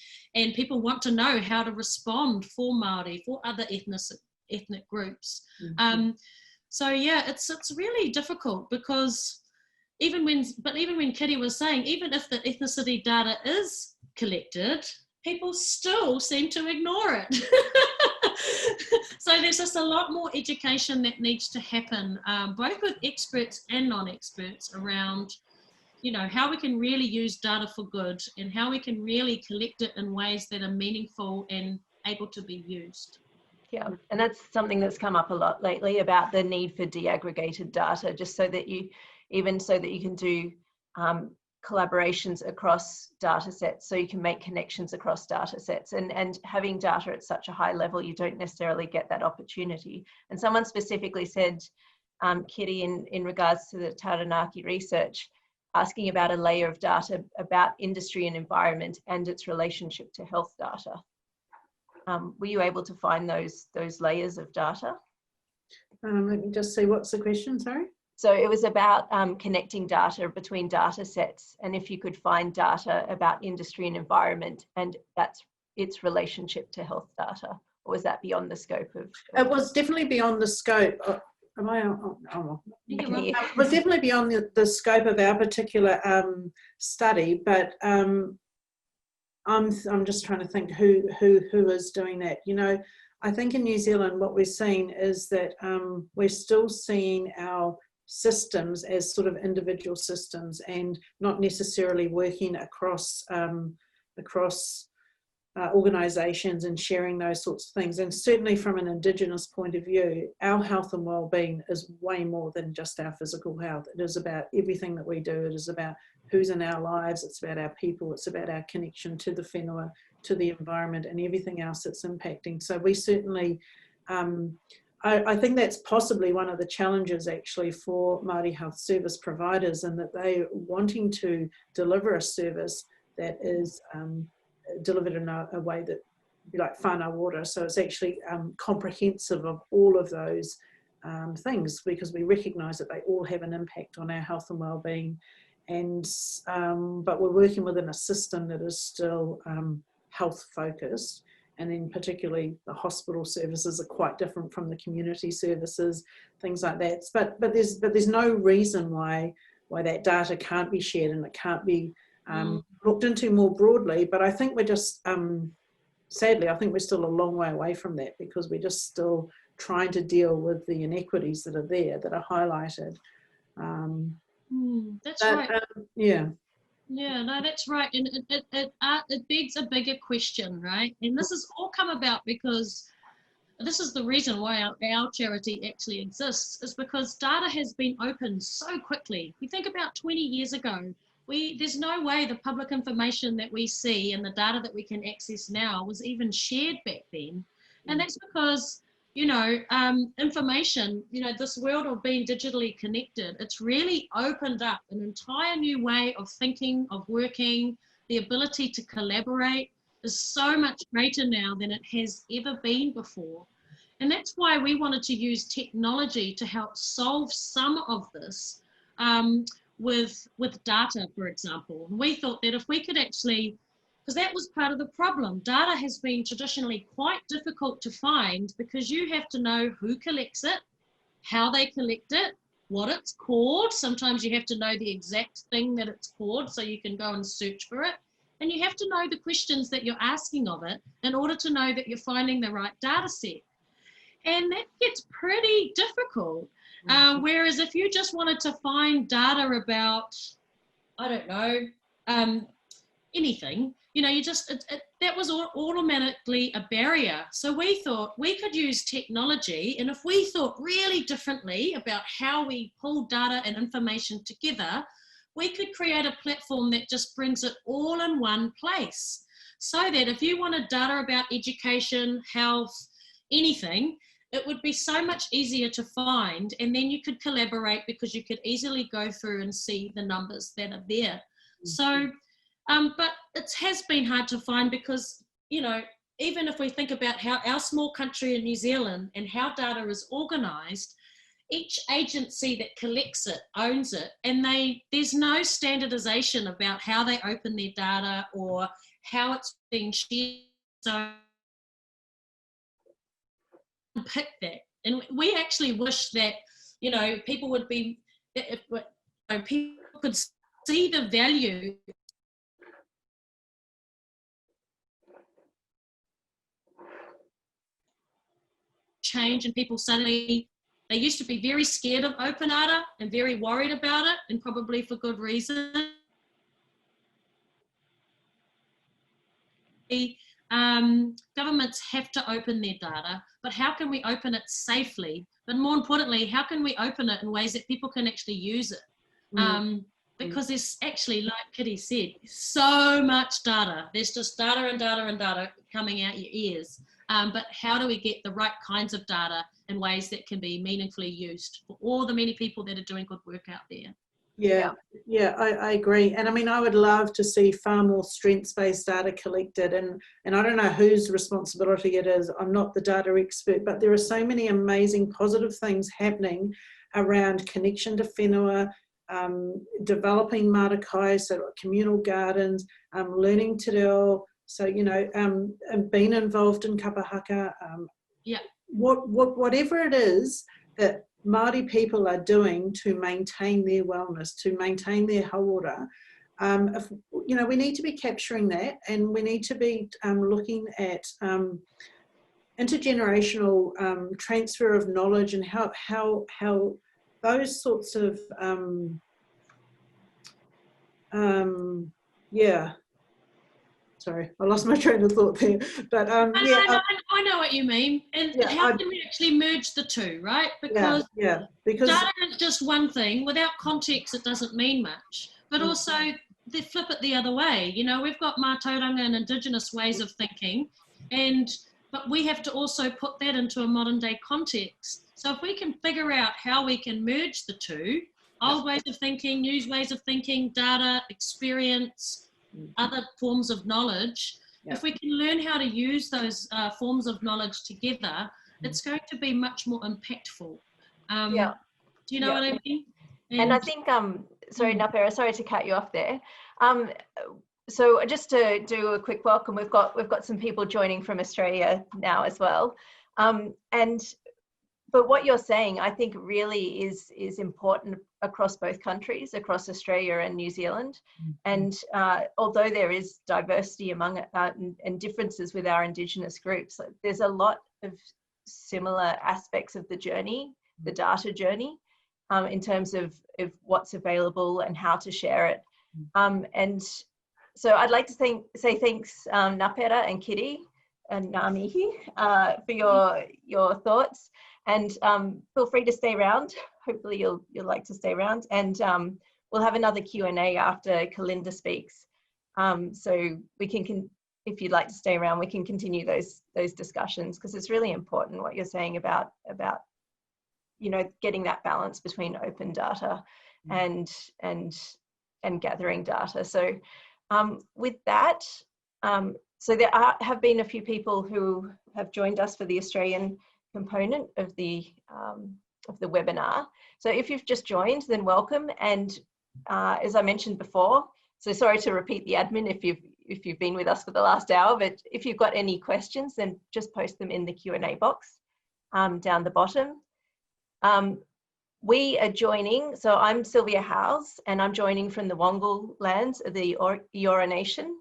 people want to know how to respond for Māori, for other ethnic groups. Mm-hmm. So yeah, it's really difficult, because even when Kiri was saying, even if the ethnicity data is collected, people still seem to ignore it. So there's just a lot more education that needs to happen, both with experts and non-experts, around, how we can really use data for good and how we can really collect it in ways that are meaningful and able to be used. Yeah, and that's something that's come up a lot lately, about the need for deaggregated data, just so that you can do collaborations across data sets, so you can make connections across data sets, and having data at such a high level, you don't necessarily get that opportunity. And someone specifically said, Kiri, in regards to the Taranaki research, asking about a layer of data about industry and environment and its relationship to health data. Were you able to find those layers of data? Let me just see, what's the question, sorry? So it was about connecting data between data sets, and if you could find data about industry and environment and that's its relationship to health data, or was that beyond the scope of? It was definitely beyond the scope. Am I? It was definitely beyond the scope of our particular study, but I'm just trying to think who is doing that. You know, I think in New Zealand what we're seeing is that we're still seeing our systems as sort of individual systems and not necessarily working across organisations and sharing those sorts of things. And certainly from an Indigenous point of view, our health and well-being is way more than just our physical health. It is about everything that we do. It is about who's in our lives. It's about our people. It's about our connection to the whenua, to the environment, and everything else that's impacting. So we certainly, I think that's possibly one of the challenges actually for Māori health service providers, and that they're wanting to deliver a service that is delivered in a way that be like whānau water. So it's actually comprehensive of all of those things, because we recognise that they all have an impact on our health and well-being. And but we're working within a system that is still health focused, and then particularly the hospital services are quite different from the community services, things like that. But there's no reason why that data can't be shared and it can't be looked into more broadly. But I think we're just sadly, I think we're still a long way away from that, because we're just still trying to deal with the inequities that are there, that are highlighted. That's right. Yeah. Yeah, no, that's right. And it begs a bigger question, right? And this has all come about because this is the reason why our charity actually exists, is because data has been opened so quickly. We think about 20 years ago, there's no way the public information that we see and the data that we can access now was even shared back then. And that's because, you know, information, you know, this world of being digitally connected, it's really opened up an entire new way of thinking, of working. The ability to collaborate is so much greater now than it has ever been before. And that's why we wanted to use technology to help solve some of this with data, for example. And we thought that if we could actually, because that was part of the problem. Data has been traditionally quite difficult to find, because you have to know who collects it, how they collect it, what it's called. Sometimes you have to know the exact thing that it's called so you can go and search for it. And you have to know the questions that you're asking of it in order to know that you're finding the right data set. And that gets pretty difficult. Whereas if you just wanted to find data about, I don't know, anything, you know, you just, that was automatically a barrier. So we thought we could use technology, and if we thought really differently about how we pull data and information together, we could create a platform that just brings it all in one place. So that if you wanted data about education, health, anything, it would be so much easier to find, and then you could collaborate because you could easily go through and see the numbers that are there. So, but it has been hard to find because, you know, even if we think about how our small country in New Zealand and how data is organised, each agency that collects it owns it, and there's no standardisation about how they open their data or how it's being shared. So pick that, and we actually wish that, you know, people would be, if people could see the value change, and people suddenly, they used to be very scared of open data and very worried about it, and probably for good reason. Governments have to open their data, but how can we open it safely? But more importantly, how can we open it in ways that people can actually use it? Because there's actually, like Kiri said, so much data. There's just data and data and data coming out your ears. But how do we get the right kinds of data in ways that can be meaningfully used for all the many people that are doing good work out there? Yeah, I agree. And I mean, I would love to see far more strengths-based data collected, and I don't know whose responsibility it is. I'm not the data expert, but there are so many amazing positive things happening around connection to whenua, developing marakai, so communal gardens, learning te reo, So, you know, and being involved in kapahaka, yeah, whatever it is that Māori people are doing to maintain their wellness, to maintain their hauora, if, you know, we need to be capturing that, and we need to be looking at intergenerational transfer of knowledge, and how those sorts of yeah. Sorry, I lost my train of thought there. But I know what you mean. And yeah, how can we actually merge the two, right? Because because data is just one thing. Without context, it doesn't mean much. But also, they flip it the other way. You know, we've got mātauranga and Indigenous ways of thinking, but we have to also put that into a modern day context. So if we can figure out how we can merge the two, old ways of thinking, new ways of thinking, data, experience, other forms of knowledge, if we can learn how to use those forms of knowledge together, it's going to be much more impactful. Do you know what I mean? And I think, sorry, Ngapera, sorry to cut you off there. So just to do a quick welcome, we've got some people joining from Australia now as well. But what you're saying, I think, really is important across both countries, across Australia and New Zealand. And although there is diversity among and differences with our Indigenous groups, there's a lot of similar aspects of the journey, the data journey, in terms of what's available and how to share it. And so I'd like to say thanks, Ngapera and Kiri and Ngāmihi, for your thoughts. And feel free to stay around. Hopefully you'll like to stay around. And we'll have another Q&A after Kalinda speaks. So we can, if you'd like to stay around, we can continue those discussions, because it's really important what you're saying about you know, getting that balance between open data and gathering data. So with that, so there have been a few people who have joined us for the Australian component of the webinar. So if you've just joined, then welcome. And as I mentioned before, so sorry to repeat the admin if you've been with us for the last hour, but if you've got any questions, then just post them in the Q&A box down the bottom. We are joining, so I'm Sylvia Howes, and I'm joining from the Whanganui lands of the Eora Nation.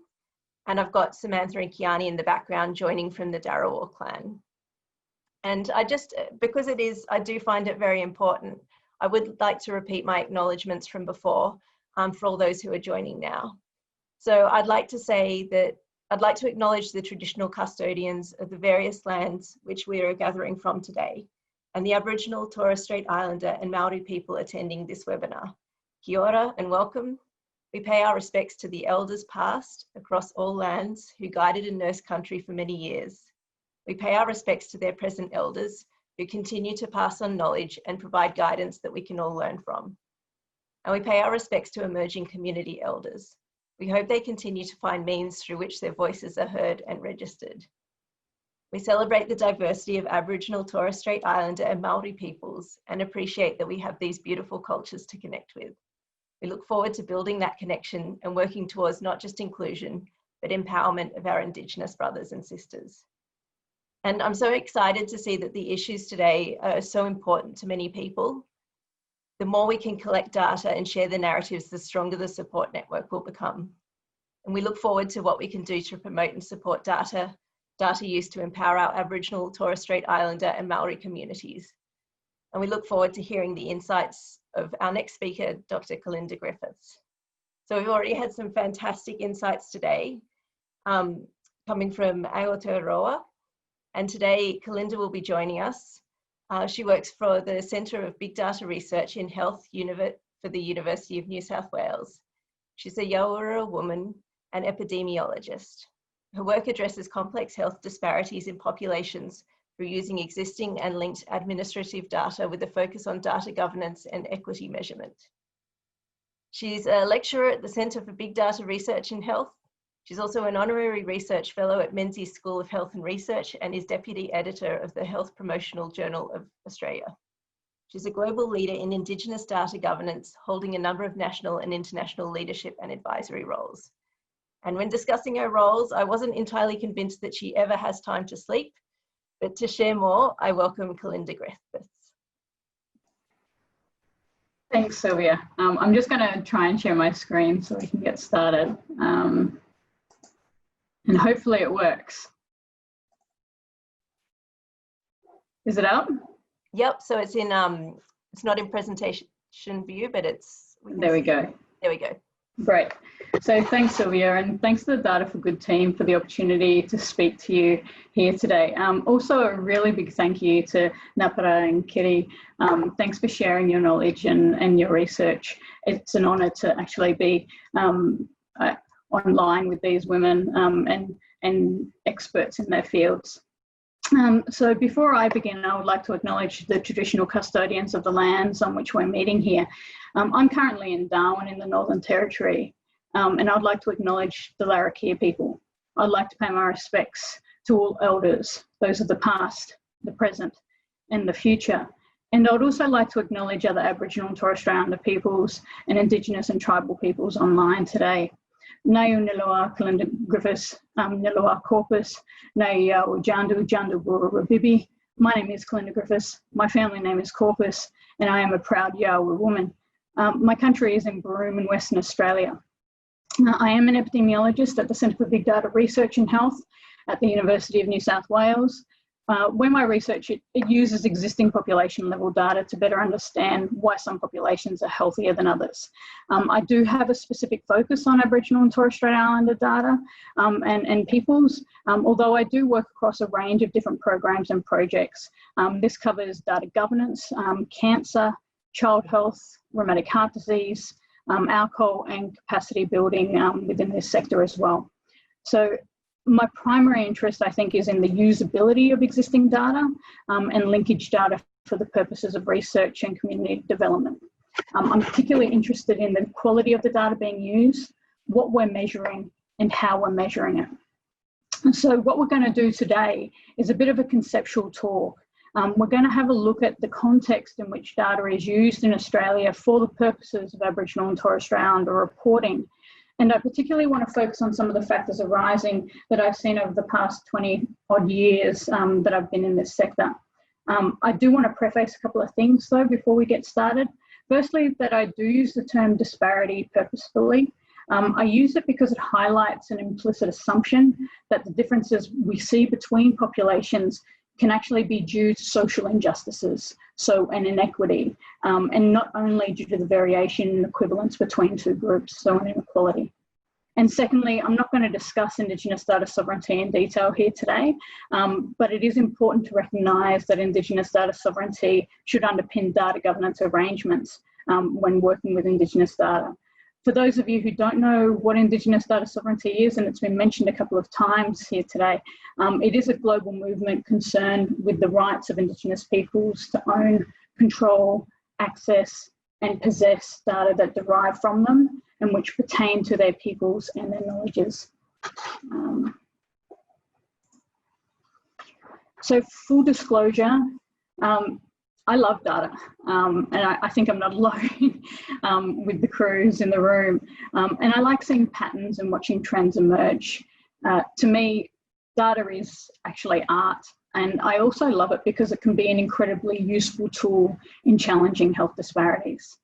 And I've got Samantha and Kiani in the background joining from the Tararanaki clan. And because I do find it very important, I would like to repeat my acknowledgements from before for all those who are joining now. So I'd like to say that I'd like to acknowledge the traditional custodians of the various lands which we are gathering from today, and the Aboriginal, Torres Strait Islander and Māori people attending this webinar. Kia ora and welcome. We pay our respects to the elders past across all lands who guided and nursed country for many years. We pay our respects to their present elders who continue to pass on knowledge and provide guidance that we can all learn from. And we pay our respects to emerging community elders. We hope they continue to find means through which their voices are heard and registered. We celebrate the diversity of Aboriginal, Torres Strait Islander and Māori peoples and appreciate that we have these beautiful cultures to connect with. We look forward to building that connection and working towards not just inclusion, but empowerment of our Indigenous brothers and sisters. And I'm so excited to see that the issues today are so important to many people. The more we can collect data and share the narratives, the stronger the support network will become. And we look forward to what we can do to promote and support data use to empower our Aboriginal, Torres Strait Islander and Māori communities. And we look forward to hearing the insights of our next speaker, Dr. Kalinda Griffiths. So we've already had some fantastic insights today coming from Aotearoa. And today, Kalinda will be joining us. She works for the Centre of Big Data Research in Health for the University of New South Wales. She's a Yaura woman and epidemiologist. Her work addresses complex health disparities in populations through using existing and linked administrative data with a focus on data governance and equity measurement. She's a lecturer at the Centre for Big Data Research in Health. She's also an honorary research fellow at Menzies School of Health and Research and is deputy editor of the Health Promotional Journal of Australia. She's a global leader in Indigenous data governance, holding a number of national and international leadership and advisory roles. And when discussing her roles, I wasn't entirely convinced that she ever has time to sleep. But to share more, I welcome Kalinda Griffiths. Thanks, Sylvia. I'm just going to try and share my screen so we can get started. And hopefully it works. Is it out? Yep, so it's in, it's not in presentation view, but it's... There we go. There we go. Great. So thanks, Sylvia, and thanks to the Data for Good team for the opportunity to speak to you here today. Also, a really big thank you to Ngapera and Kiri. Thanks for sharing your knowledge and your research. It's an honour to actually be online with these women and experts in their fields. So before I begin, I would like to acknowledge the traditional custodians of the lands on which we're meeting here. I'm currently in Darwin in the Northern Territory, and I'd like to acknowledge the Larrakia people. I'd like to pay my respects to all elders, those of the past, the present, and the future. And I'd also like to acknowledge other Aboriginal and Torres Strait Islander peoples and Indigenous and tribal peoples online today. Nayu Niloa Kalinda Griffiths, Niloa Corpus, Nayu Yawu Jandu, Jandu Bura Rabibi. My name is Kalinda Griffiths, my family name is Corpus, and I am a proud Yawu woman. My country is in Broome in Western Australia. I am an epidemiologist at the Centre for Big Data Research and Health at the University of New South Wales. Where my research, it uses existing population level data to better understand why some populations are healthier than others. I do have a specific focus on Aboriginal and Torres Strait Islander data and peoples, although I do work across a range of different programs and projects. This covers data governance, cancer, child health, rheumatic heart disease, alcohol and capacity building within this sector as well. So my primary interest, I think, is in the usability of existing data and linkage data for the purposes of research and community development. I'm particularly interested in the quality of the data being used, what we're measuring, and how we're measuring it. So what we're going to do today is a bit of a conceptual talk. We're going to have a look at the context in which data is used in Australia for the purposes of Aboriginal and Torres Strait Islander reporting. And I particularly want to focus on some of the factors arising that I've seen over the past 20 odd years that I've been in this sector. I do want to preface a couple of things though before we get started. Firstly, that I do use the term disparity purposefully. I use it because it highlights an implicit assumption that the differences we see between populations can actually be due to social injustices, so an inequity, and not only due to the variation in equivalence between two groups, so an inequality. And secondly, I'm not going to discuss Indigenous data sovereignty in detail here today, but it is important to recognise that Indigenous data sovereignty should underpin data governance arrangements when working with Indigenous data. For those of you who don't know what Indigenous data sovereignty is, and it's been mentioned a couple of times here today, it is a global movement concerned with the rights of Indigenous peoples to own, control, access, and possess data that derive from them and which pertain to their peoples and their knowledges. So full disclosure, I love data, and I think I'm not alone with the crews in the room. And I like seeing patterns and watching trends emerge. To me, data is actually art, and I also love it because it can be an incredibly useful tool in challenging health disparities.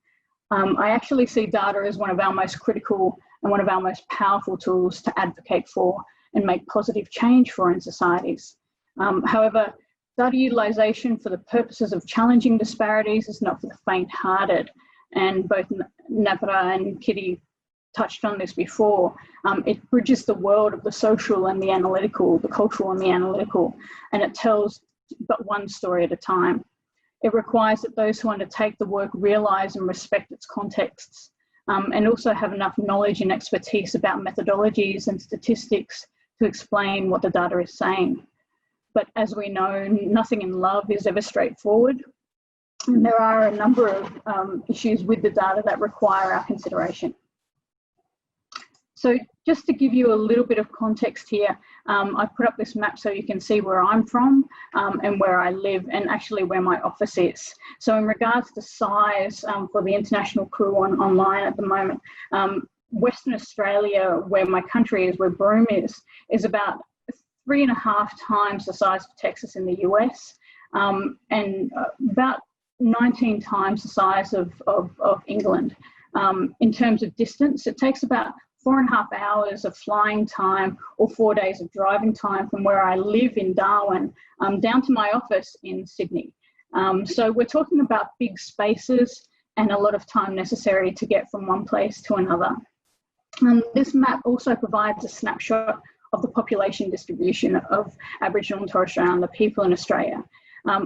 I actually see data as one of our most critical and one of our most powerful tools to advocate for and make positive change for in societies. However, data utilisation for the purposes of challenging disparities is not for the faint-hearted, and both Ngapera and Kiri touched on this before. It bridges the world of the social and the analytical, the cultural and the analytical, and it tells but one story at a time. It requires that those who undertake the work realise and respect its contexts, and also have enough knowledge and expertise about methodologies and statistics to explain what the data is saying. But as we know, nothing in love is ever straightforward. And there are a number of issues with the data that require our consideration. So just to give you a little bit of context here, I put up this map so you can see where I'm from and where I live, and actually where my office is. So in regards to size for the international crew online at the moment, Western Australia, where my country is, where Broome is about 3.5 times the size of Texas in the US, and about 19 times the size of England. In terms of distance, it takes about 4.5 hours of flying time or 4 days of driving time from where I live in Darwin down to my office in Sydney. So we're talking about big spaces and a lot of time necessary to get from one place to another. This map also provides a snapshot of the population distribution of Aboriginal and Torres Strait Islander people in Australia.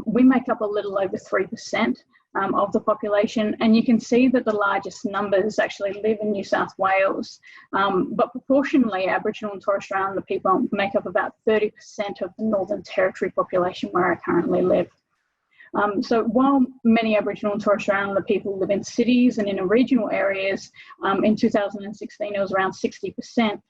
We make up a little over 3% of the population, and you can see that the largest numbers actually live in New South Wales, but proportionally Aboriginal and Torres Strait Islander people make up about 30% of the Northern Territory population where I currently live. So while many Aboriginal and Torres Strait Islander people live in cities and in regional areas, in 2016 it was around 60%,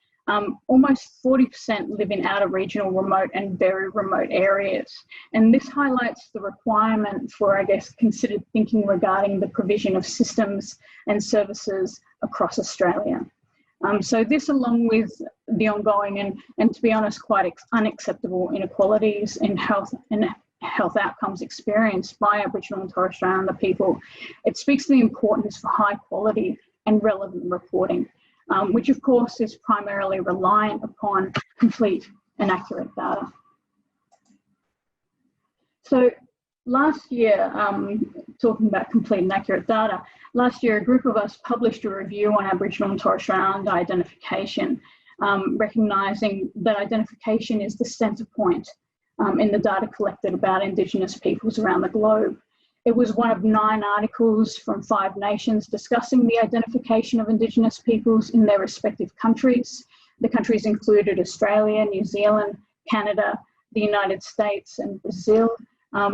almost 40% live in outer regional, remote and very remote areas. And this highlights the requirement for, I guess, considered thinking regarding the provision of systems and services across Australia. So this, along with the ongoing and to be honest, quite unacceptable inequalities in health outcomes experienced by Aboriginal and Torres Strait Islander people, it speaks to the importance for high quality and relevant reporting, which of course is primarily reliant upon complete and accurate data. So last year, talking about complete and accurate data, last year a group of us published a review on Aboriginal and Torres Strait Islander identification, recognising that identification is the centre point in the data collected about Indigenous peoples around the globe. It was one of 9 articles from 5 nations discussing the identification of Indigenous peoples in their respective countries. The countries included Australia, New Zealand, Canada, the United States and Brazil.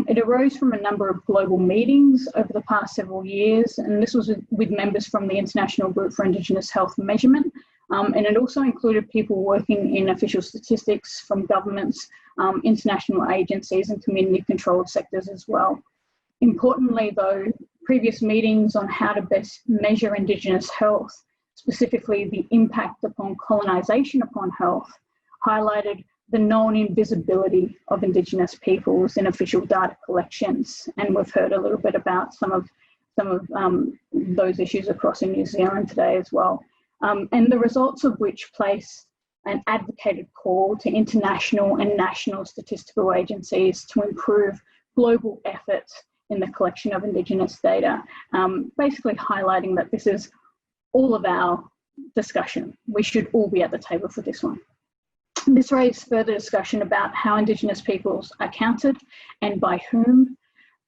It arose from a number of global meetings over the past several years, and this was with members from the International Group for Indigenous Health Measurement, and it also included people working in official statistics from governments, international agencies and community-controlled sectors as well. Importantly though, previous meetings on how to best measure Indigenous health, specifically the impact upon colonisation upon health, highlighted the known invisibility of Indigenous peoples in official data collections. And we've heard a little bit about some of those issues across in New Zealand today as well. And the results of which place an advocated call to international and national statistical agencies to improve global efforts in the collection of Indigenous data, basically highlighting that this is all of our discussion. We should all be at the table for this one. This raised further discussion about how Indigenous peoples are counted and by whom,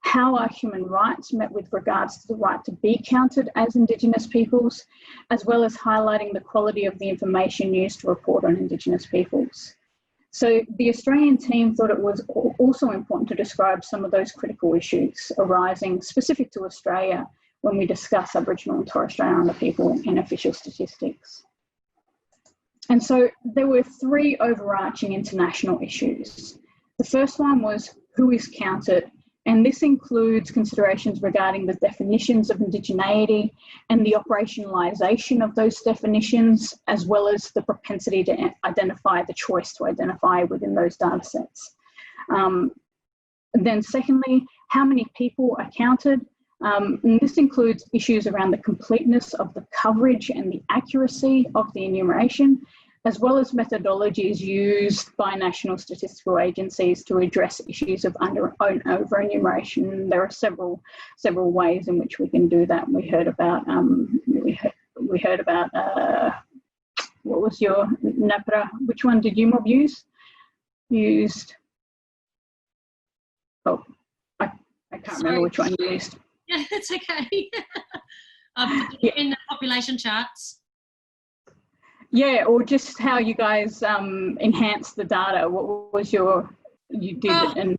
how are human rights met with regards to the right to be counted as Indigenous peoples, as well as highlighting the quality of the information used to report on Indigenous peoples. So the Australian team thought it was also important to describe some of those critical issues arising specific to Australia when we discuss Aboriginal and Torres Strait Islander people in official statistics. And so there were 3 overarching international issues. The first one was who is counted, and this includes considerations regarding the definitions of indigeneity and the operationalisation of those definitions, as well as the propensity to identify, the choice to identify within those data sets. Then secondly, how many people are counted? And this includes issues around the completeness of the coverage and the accuracy of the enumeration, as well as methodologies used by national statistical agencies to address issues of over-enumeration. There are several ways in which we can do that. We heard about what was your Ngapera? Which one did you mob use? Oh, I can't remember which one you used. Yeah, it's okay. In the population charts. Yeah, or just how you guys enhance the data. What was you did it and...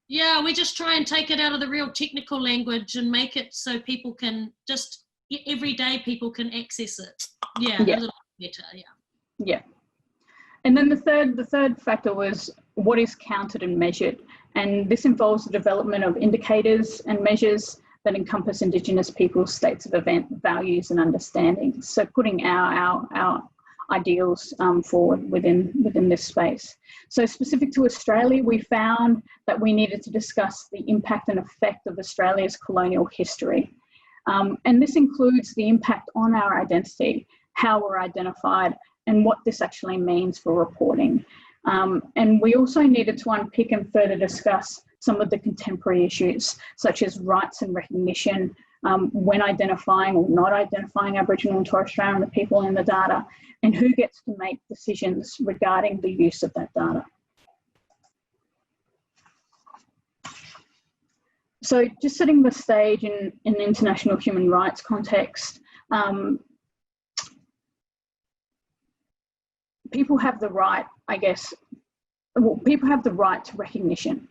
Yeah, we just try and take it out of the real technical language and make it so people can just, everyday people can access it. Yeah, a little better, Yeah. And then the third factor was what is counted and measured. And this involves the development of indicators and measures that encompass Indigenous people's states of event, values and understandings. So putting our ideals forward within this space. So specific to Australia, we found that we needed to discuss the impact and effect of Australia's colonial history. And this includes the impact on our identity, how we're identified, and what this actually means for reporting. And we also needed to unpick and further discuss some of the contemporary issues, such as rights and recognition, when identifying or not identifying Aboriginal and Torres Strait Islander people in the data, and who gets to make decisions regarding the use of that data. So just setting the stage in an international human rights context, people have the right, I guess, well, people have the right to recognition.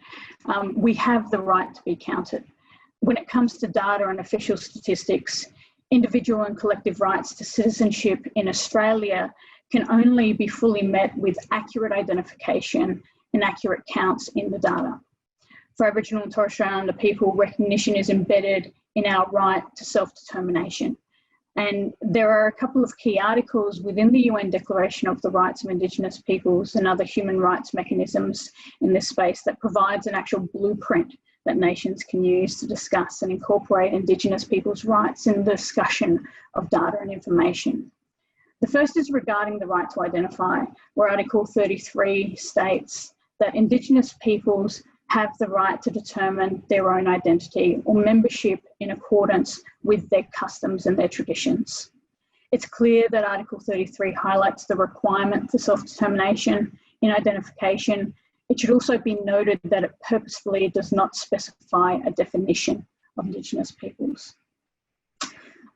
We have the right to be counted. When it comes to data and official statistics, individual and collective rights to citizenship in Australia can only be fully met with accurate identification and accurate counts in the data. For Aboriginal and Torres Strait Islander people, recognition is embedded in our right to self-determination. And there are a couple of key articles within the UN Declaration of the Rights of Indigenous Peoples and other human rights mechanisms in this space that provides an actual blueprint that nations can use to discuss and incorporate Indigenous people's rights in the discussion of data and information. The first is regarding the right to identify, where Article 33 states that Indigenous peoples have the right to determine their own identity or membership in accordance with their customs and their traditions. It's clear that Article 33 highlights the requirement for self-determination in identification. It should also be noted that it purposefully does not specify a definition of Indigenous peoples.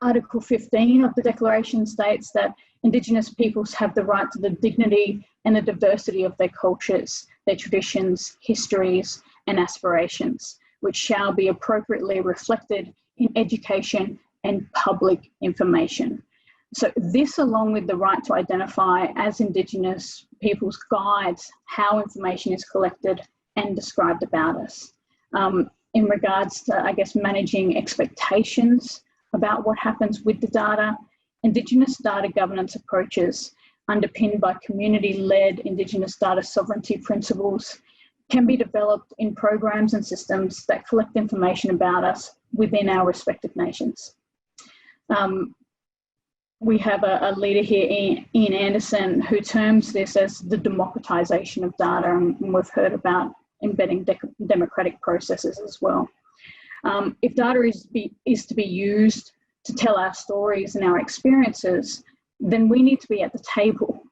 Article 15 of the Declaration states that Indigenous peoples have the right to the dignity and the diversity of their cultures, their traditions, histories, and aspirations, which shall be appropriately reflected in education and public information. So this, along with the right to identify as Indigenous peoples, guides how information is collected and described about us. In regards to, I guess, managing expectations about what happens with the data, Indigenous data governance approaches underpinned by community-led Indigenous data sovereignty principles can be developed in programs and systems that collect information about us within our respective nations. We have a leader here, Ian Anderson, who terms this as the democratisation of data, and we've heard about embedding democratic processes as well. If data is to be used to tell our stories and our experiences, then we need to be at the table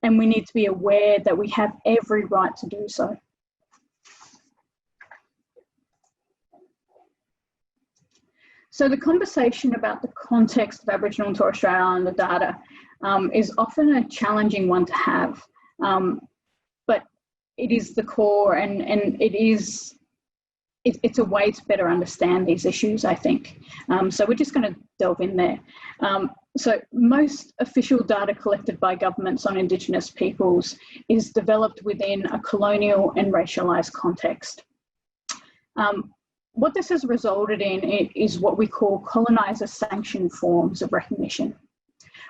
and we need to be aware that we have every right to do so. So the conversation about the context of Aboriginal and Torres Strait Islander data is often a challenging one to have, but it is the core, and it's a way to better understand these issues, I think. So we're just going to delve in there. So most official data collected by governments on Indigenous peoples is developed within a colonial and racialised context. What this has resulted in is what we call coloniser-sanctioned forms of recognition.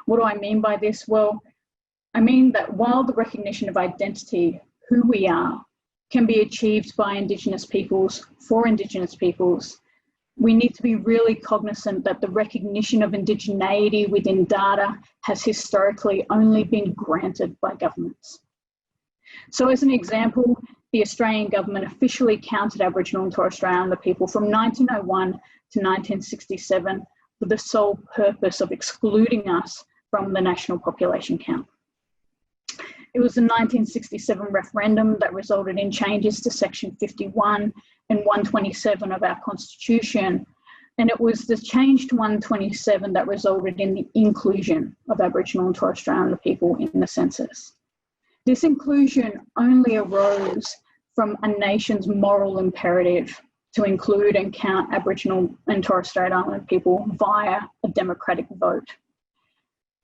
What do I mean by this? Well, I mean that while the recognition of identity, who we are, can be achieved by Indigenous peoples for Indigenous peoples, we need to be really cognizant that the recognition of indigeneity within data has historically only been granted by governments. So as an example, the Australian government officially counted Aboriginal and Torres Strait Islander people from 1901 to 1967 for the sole purpose of excluding us from the national population count. It was the 1967 referendum that resulted in changes to Section 51 and 127 of our Constitution, and it was the change to 127 that resulted in the inclusion of Aboriginal and Torres Strait Islander people in the census. This inclusion only arose from a nation's moral imperative to include and count Aboriginal and Torres Strait Islander people via a democratic vote.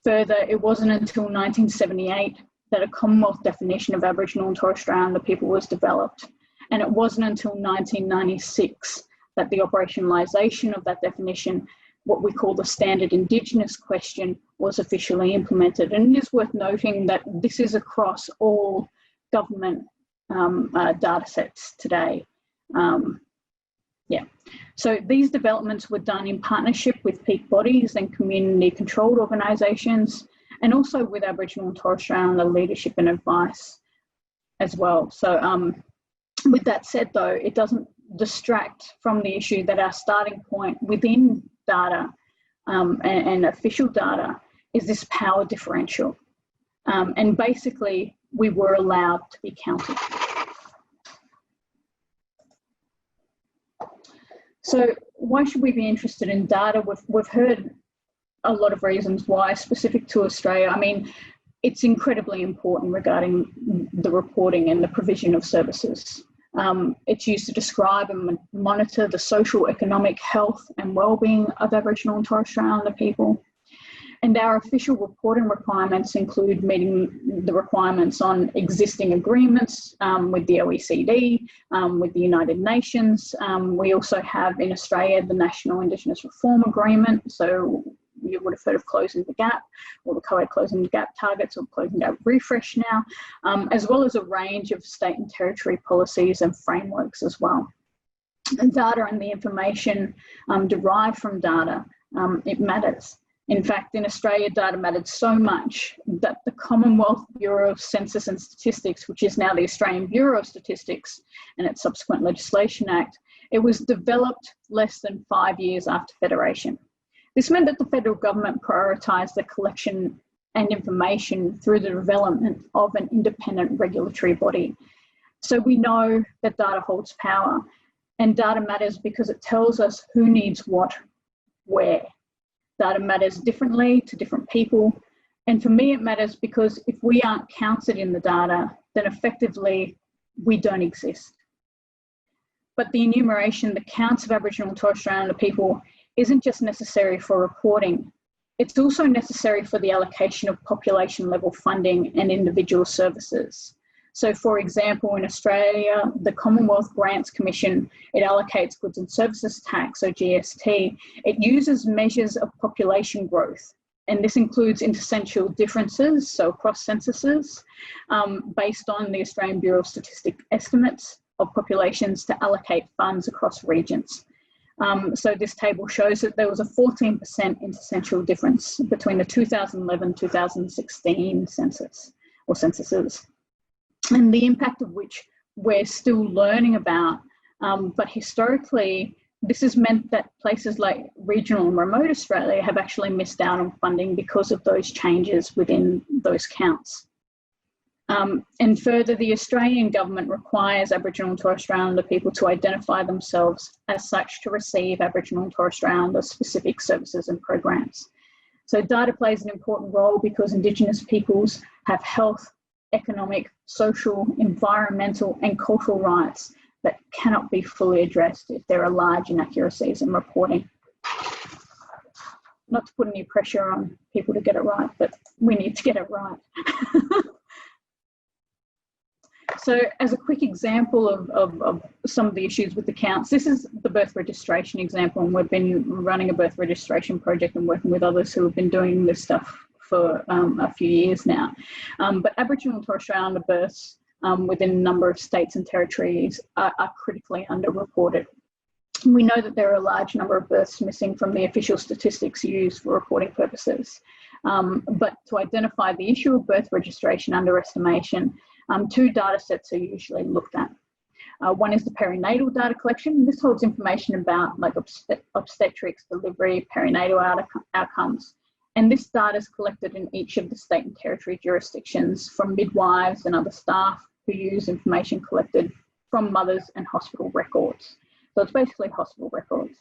Further, it wasn't until 1978 that a Commonwealth definition of Aboriginal and Torres Strait Islander people was developed, and it wasn't until 1996 that the operationalisation of that definition, what we call the standard Indigenous question, was officially implemented. And it is worth noting that this is across all government data sets today. So these developments were done in partnership with peak bodies and community controlled organisations, and also with Aboriginal and Torres Strait Islander leadership and advice as well. So with that said though, it doesn't distract from the issue that our starting point within data and official data is this power differential. And basically we were allowed to be counted. So why should we be interested in data? We've heard a lot of reasons why, specific to Australia. I mean, it's incredibly important regarding the reporting and the provision of services. It's used to describe and monitor the social, economic, health and wellbeing of Aboriginal and Torres Strait Islander people. And our official reporting requirements include meeting the requirements on existing agreements with the OECD, with the United Nations. We also have in Australia the National Indigenous Reform Agreement. So you would have heard of Closing the Gap, or the KAUPAPA Closing the Gap targets, or Closing the Gap Refresh now, as well as a range of state and territory policies and frameworks as well. And data and the information derived from data, it matters. In fact, in Australia, data mattered so much that the Commonwealth Bureau of Census and Statistics, which is now the Australian Bureau of Statistics and its subsequent Legislation Act, it was developed less than 5 years after Federation. This meant that the federal government prioritised the collection and information through the development of an independent regulatory body. So we know that data holds power, and data matters because it tells us who needs what, where. Data matters differently to different people. And for me, it matters because if we aren't counted in the data, then effectively we don't exist. But the enumeration, the counts of Aboriginal and Torres Strait Islander people isn't just necessary for reporting. It's also necessary for the allocation of population level funding and individual services. So for example, in Australia, the Commonwealth Grants Commission, it allocates goods and services tax, or GST. It uses measures of population growth, and this includes intercensal differences, so across censuses, based on the Australian Bureau of Statistics estimates of populations to allocate funds across regions. So this table shows that there was a 14% intercensal difference between the 2011-2016 census, or censuses, and the impact of which we're still learning about. But historically, this has meant that places like regional and remote Australia have actually missed out on funding because of those changes within those counts. And further, the Australian government requires Aboriginal and Torres Strait Islander people to identify themselves as such to receive Aboriginal and Torres Strait Islander specific services and programs. So data plays an important role because Indigenous peoples have health, economic, social, environmental and cultural rights that cannot be fully addressed if there are large inaccuracies in reporting. Not to put any pressure on people to get it right, but we need to get it right. So as a quick example of some of the issues with the counts, this is the birth registration example, and we've been running a birth registration project and working with others who have been doing this stuff for a few years now. But Aboriginal and Torres Strait Islander births within a number of states and territories are critically underreported. We know that there are a large number of births missing from the official statistics used for reporting purposes. But to identify the issue of birth registration underestimation, two data sets are usually looked at. One is the perinatal data collection. This holds information about like obstetrics, delivery, perinatal outcomes. And this data is collected in each of the state and territory jurisdictions from midwives and other staff who use information collected from mothers and hospital records. So it's basically hospital records.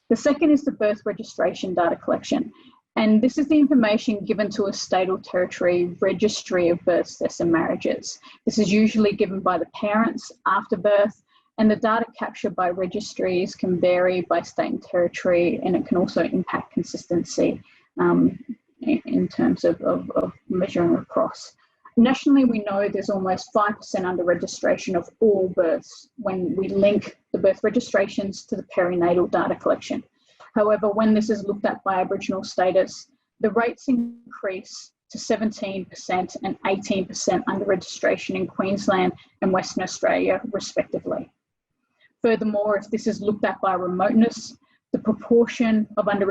The second is the birth registration data collection. And this is the information given to a state or territory registry of births, deaths and marriages. This is usually given by the parents after birth, and the data captured by registries can vary by state and territory, and it can also impact consistency in terms of measuring across. Nationally, we know there's almost 5% under registration of all births when we link the birth registrations to the perinatal data collection. However, when this is looked at by Aboriginal status, the rates increase to 17% and 18% under registration in Queensland and Western Australia, respectively. Furthermore, if this is looked at by remoteness, the proportion of under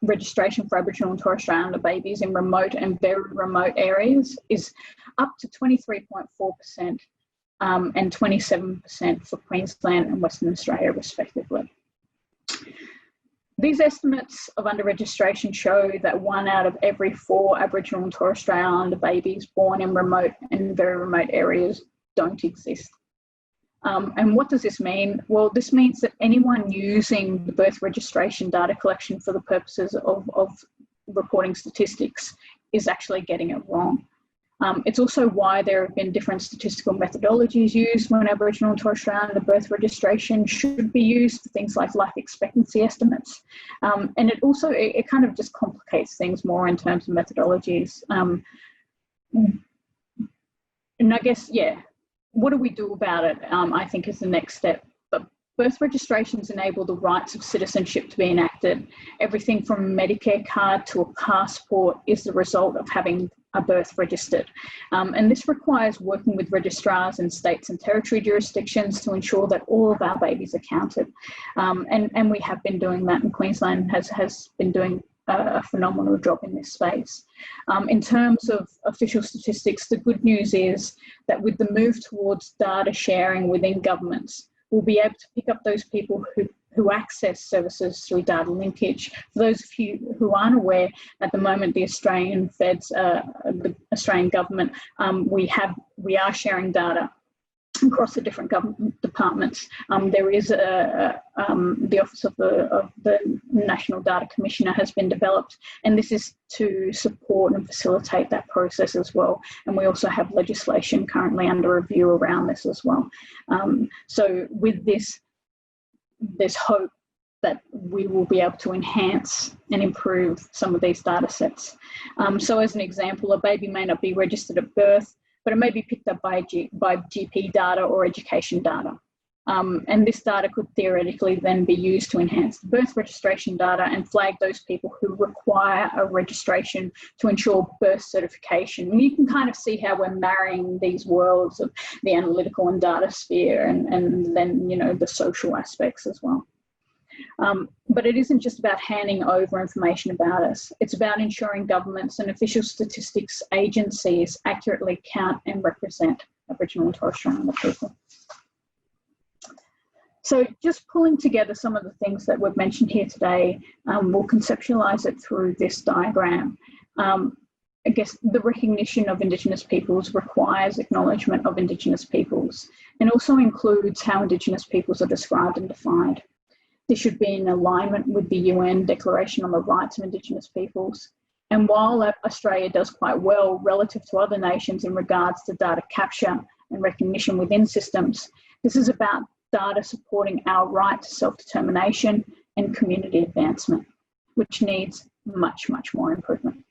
registration for Aboriginal and Torres Strait Islander babies in remote and very remote areas is up to 23.4% and 27% for Queensland and Western Australia, respectively. These estimates of under registration show that 1 out of every 4 Aboriginal and Torres Strait Islander babies born in remote and very remote areas don't exist. And what does this mean? Well, this means that anyone using the birth registration data collection for the purposes of reporting statistics is actually getting it wrong. It's also why there have been different statistical methodologies used when Aboriginal and Torres Strait Islander birth registration should be used for things like life expectancy estimates. And it also, it kind of just complicates things more in terms of methodologies. And I guess, yeah, what do we do about it, I think is the next step. But birth registrations enable the rights of citizenship to be enacted. Everything from a Medicare card to a passport is the result of having a birth registered. And this requires working with registrars in states and territory jurisdictions to ensure that all of our babies are counted. And we have been doing that, and Queensland has been doing a phenomenal job in this space. In terms of official statistics, the good news is that with the move towards data sharing within governments, we'll be able to pick up those people who access services through data linkage. For those of you who aren't aware, at the moment, the Australian Feds, the Australian government, we are sharing data across the different government departments. There is the Office of the National Data Commissioner has been developed, and this is to support and facilitate that process as well. And we also have legislation currently under review around this as well. So with this, there's hope that we will be able to enhance and improve some of these data sets. So as an example, a baby may not be registered at birth, but it may be picked up by GP data or education data. And this data could theoretically then be used to enhance the birth registration data and flag those people who require a registration to ensure birth certification. And you can kind of see how we're marrying these worlds of the analytical and data sphere and then, you know, the social aspects as well. But it isn't just about handing over information about us. It's about ensuring governments and official statistics agencies accurately count and represent Aboriginal and Torres Strait Islander people. So just pulling together some of the things that we've mentioned here today, we'll conceptualise it through this diagram. I guess the recognition of Indigenous peoples requires acknowledgement of Indigenous peoples and also includes how Indigenous peoples are described and defined. This should be in alignment with the UN Declaration on the Rights of Indigenous Peoples. And while Australia does quite well relative to other nations in regards to data capture and recognition within systems, this is about data supporting our right to self-determination and community advancement, which needs much, much more improvement.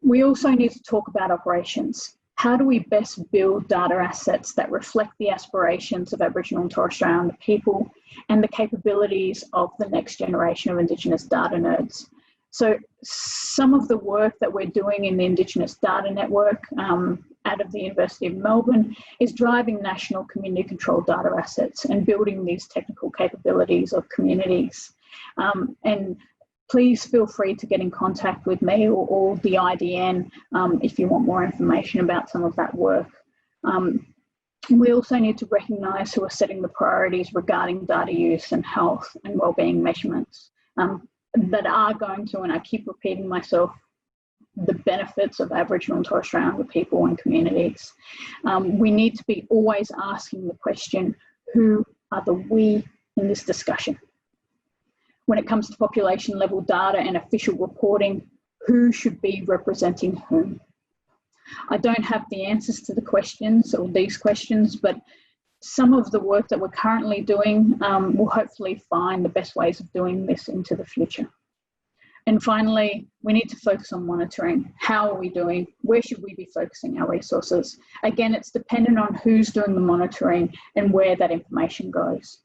We also need to talk about operations. How do we best build data assets that reflect the aspirations of Aboriginal and Torres Strait Islander people and the capabilities of the next generation of Indigenous data nerds? So some of the work that we're doing in the Indigenous Data Network out of the University of Melbourne is driving national community controlled data assets and building these technical capabilities of communities. And please feel free to get in contact with me or the IDN if you want more information about some of that work. We also need to recognise who are setting the priorities regarding data use and health and wellbeing measurements that are going to, and I keep repeating myself, the benefits of Aboriginal and Torres Strait Islander people and communities. We need to be always asking the question, who are the we in this discussion? When it comes to population level data and official reporting, who should be representing whom? I don't have the answers to the questions or these questions, but some of the work that we're currently doing will hopefully find the best ways of doing this into the future. And finally, we need to focus on monitoring. How are we doing? Where should we be focusing our resources? Again, it's dependent on who's doing the monitoring and where that information goes.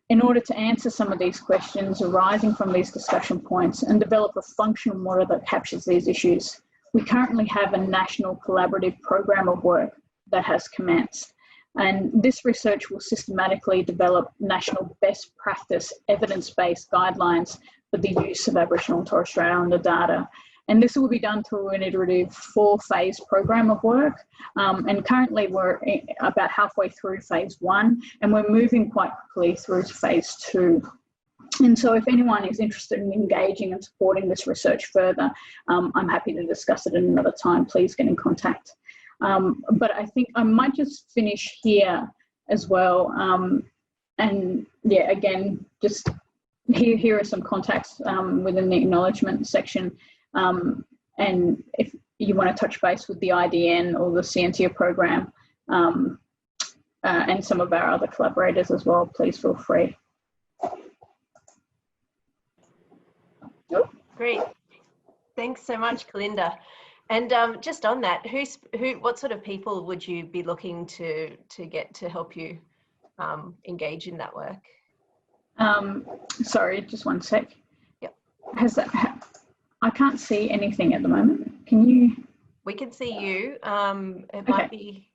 In order to answer some of these questions arising from these discussion points and develop a functional model that captures these issues, we currently have a national collaborative program of work that has commenced. And this research will systematically develop national best practice evidence-based guidelines for the use of Aboriginal and Torres Strait Islander data. And this will be done through an iterative 4-phase program of work. And currently we're about halfway through phase 1, and we're moving quite quickly through to phase 2. And so if anyone is interested in engaging and supporting this research further, I'm happy to discuss it at another time. Please get in contact. But I think I might just finish here as well. And yeah, again, just here are some contacts within the acknowledgement section. And if you want to touch base with the IDN or the Scientia program and some of our other collaborators as well, please feel free. Great. Thanks so much, Kalinda. And just on that, what sort of people would you be looking to get to help you engage in that work? Sorry, just one sec. Yep. I can't see anything at the moment. Can you? We can see you. It okay. Might be.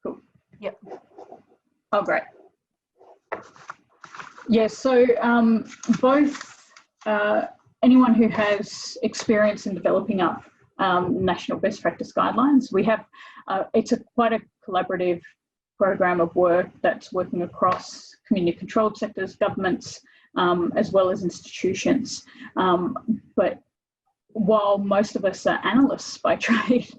Cool. Yep. Oh, great. Yeah, so both anyone who has experience in developing up national best practice guidelines, we have, it's quite a collaborative program of work that's working across community controlled sectors, governments, as well as institutions. But while most of us are analysts by trade,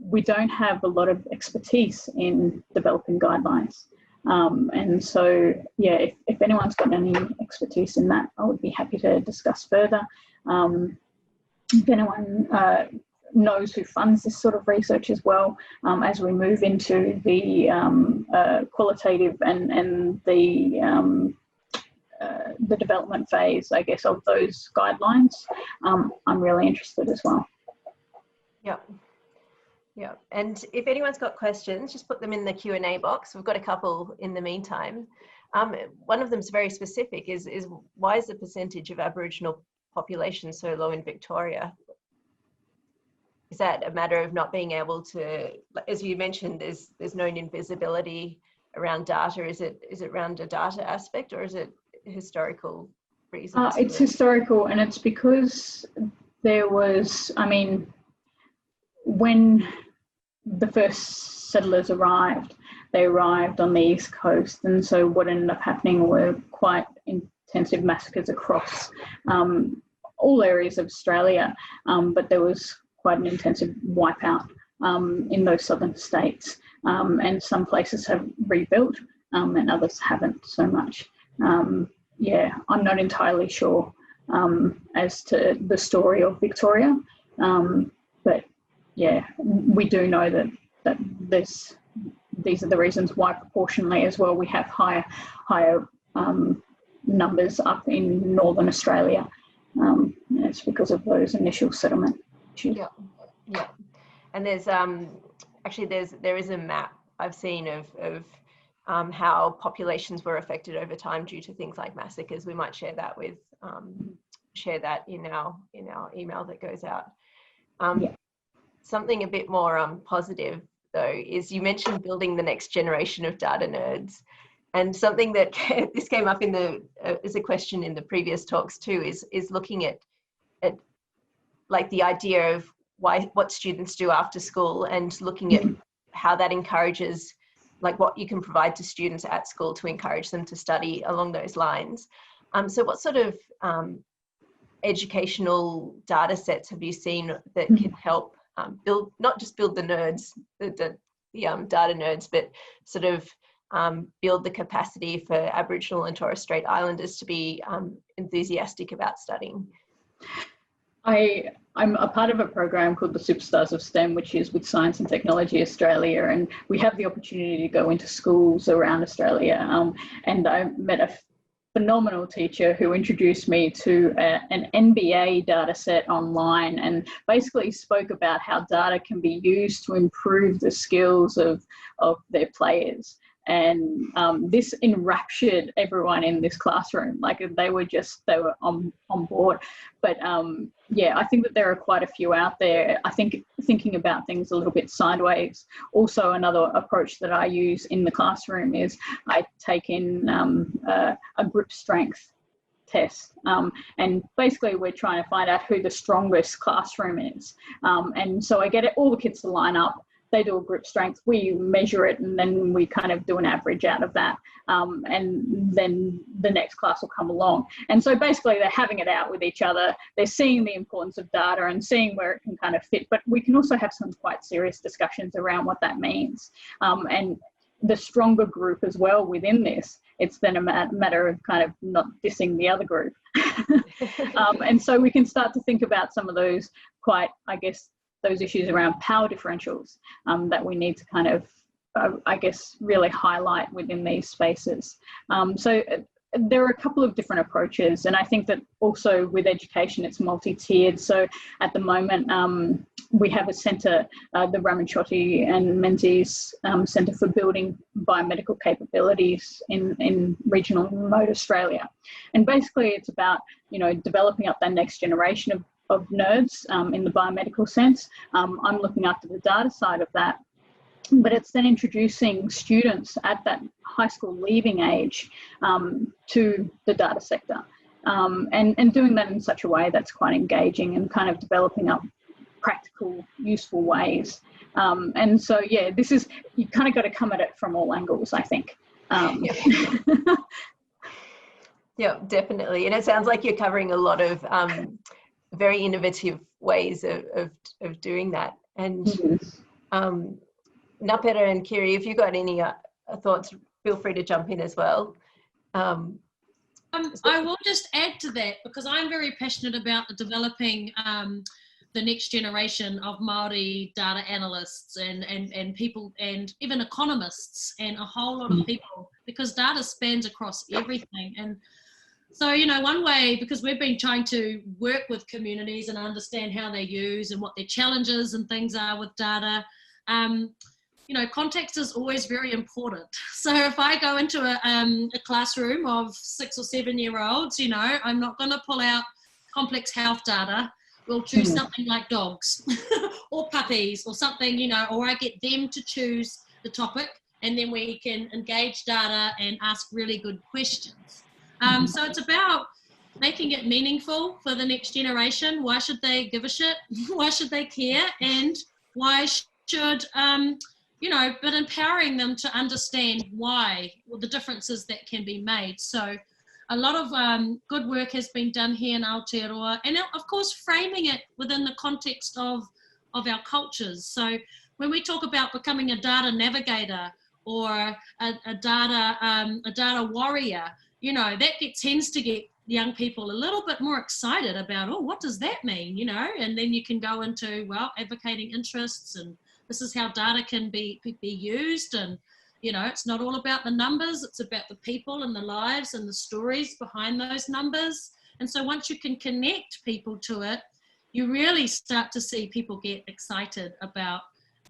we don't have a lot of expertise in developing guidelines. And so, yeah, if anyone's got any expertise in that, I would be happy to discuss further. If anyone knows who funds this sort of research as well, as we move into the qualitative and the development phase, I guess, of those guidelines, I'm really interested as well. Yeah. Yeah, and if anyone's got questions, just put them in the Q&A box. We've got a couple in the meantime. One of them's very specific, is why is the percentage of Aboriginal population so low in Victoria? Is that a matter of not being able to, as you mentioned, there's no invisibility around data? Is it around a data aspect, or is it historical reasons? It's historical, and it's because there was, I mean, when the first settlers arrived, they arrived on the East Coast, and so what ended up happening were quite intensive massacres across all areas of Australia, but there was quite an intensive wipeout in those southern states, and some places have rebuilt and others haven't so much. Yeah, I'm not entirely sure as to the story of Victoria, but yeah, we do know that these are the reasons why proportionally as well we have higher numbers up in Northern Australia. And it's because of those initial settlement issues. Yeah, yeah. And there's actually there is a map I've seen of how populations were affected over time due to things like massacres. We might share that with share that in our email that goes out. Yeah. Something a bit more positive though is you mentioned building the next generation of data nerds, and something that this came up in the as a question in the previous talks too is looking at like the idea of what students do after school, and looking at how that encourages, like what you can provide to students at school to encourage them to study along those lines. So what sort of educational data sets have you seen that can help build, not just build the nerds, the data nerds, but sort of build the capacity for Aboriginal and Torres Strait Islanders to be enthusiastic about studying? I'm a part of a program called the Superstars of STEM, which is with Science and Technology Australia, and we have the opportunity to go into schools around Australia. And I met phenomenal teacher who introduced me to an NBA data set online, and basically spoke about how data can be used to improve the skills of their players. And this enraptured everyone in this classroom. Like they were on board. But yeah, I think that there are quite a few out there. I think thinking about things a little bit sideways. Also, another approach that I use in the classroom is I take in a grip strength test, and basically we're trying to find out who the strongest classroom is. And so I get all the kids to line up. They do a grip strength, we measure it, and then we kind of do an average out of that. And then the next class will come along. And so basically they're having it out with each other. They're seeing the importance of data and seeing where it can kind of fit. But we can also have some quite serious discussions around what that means. And the stronger group as well within this, it's then a matter of kind of not dissing the other group. And so we can start to think about some of those quite, I guess, those issues around power differentials that we need to kind of, I guess, really highlight within these spaces. So there are a couple of different approaches, and I think that also with education, it's multi-tiered. So at the moment, we have a centre, the Ramanchotti and Menzies Centre for Building Biomedical Capabilities in regional and remote Australia. And basically it's about, you know, developing up that next generation of nerds in the biomedical sense. I'm looking after the data side of that, but it's then introducing students at that high school leaving age to the data sector, and doing that in such a way that's quite engaging and kind of developing up practical, useful ways. And so, yeah, this is, you kind of got to come at it from all angles, I think. Yeah, definitely. And it sounds like you're covering a lot of very innovative ways of doing that. And Ngapera and Kiri, if you've got any thoughts, feel free to jump in as well. I will just add to that, because I'm very passionate about developing the next generation of Māori data analysts and people, and even economists, and a whole lot of people, because data spans across everything. And so, you know, one way, because we've been trying to work with communities and understand how they use and what their challenges and things are with data, you know, context is always very important. So if I go into a classroom of 6 or 7 year olds, you know, I'm not going to pull out complex health data. We'll choose something like dogs or puppies or something, you know, or I get them to choose the topic, and then we can engage data and ask really good questions. So it's about making it meaningful for the next generation. Why should they give a shit? Why should they care? And why should, you know, but empowering them to understand why, or the differences that can be made. So a lot of good work has been done here in Aotearoa, and of course framing it within the context of our cultures. So when we talk about becoming a data navigator or a data warrior, you know, that tends to get young people a little bit more excited about, oh, what does that mean, you know? And then you can go into, well, advocating interests, and this is how data can be used. And, you know, it's not all about the numbers, it's about the people and the lives and the stories behind those numbers. And so once you can connect people to it, you really start to see people get excited about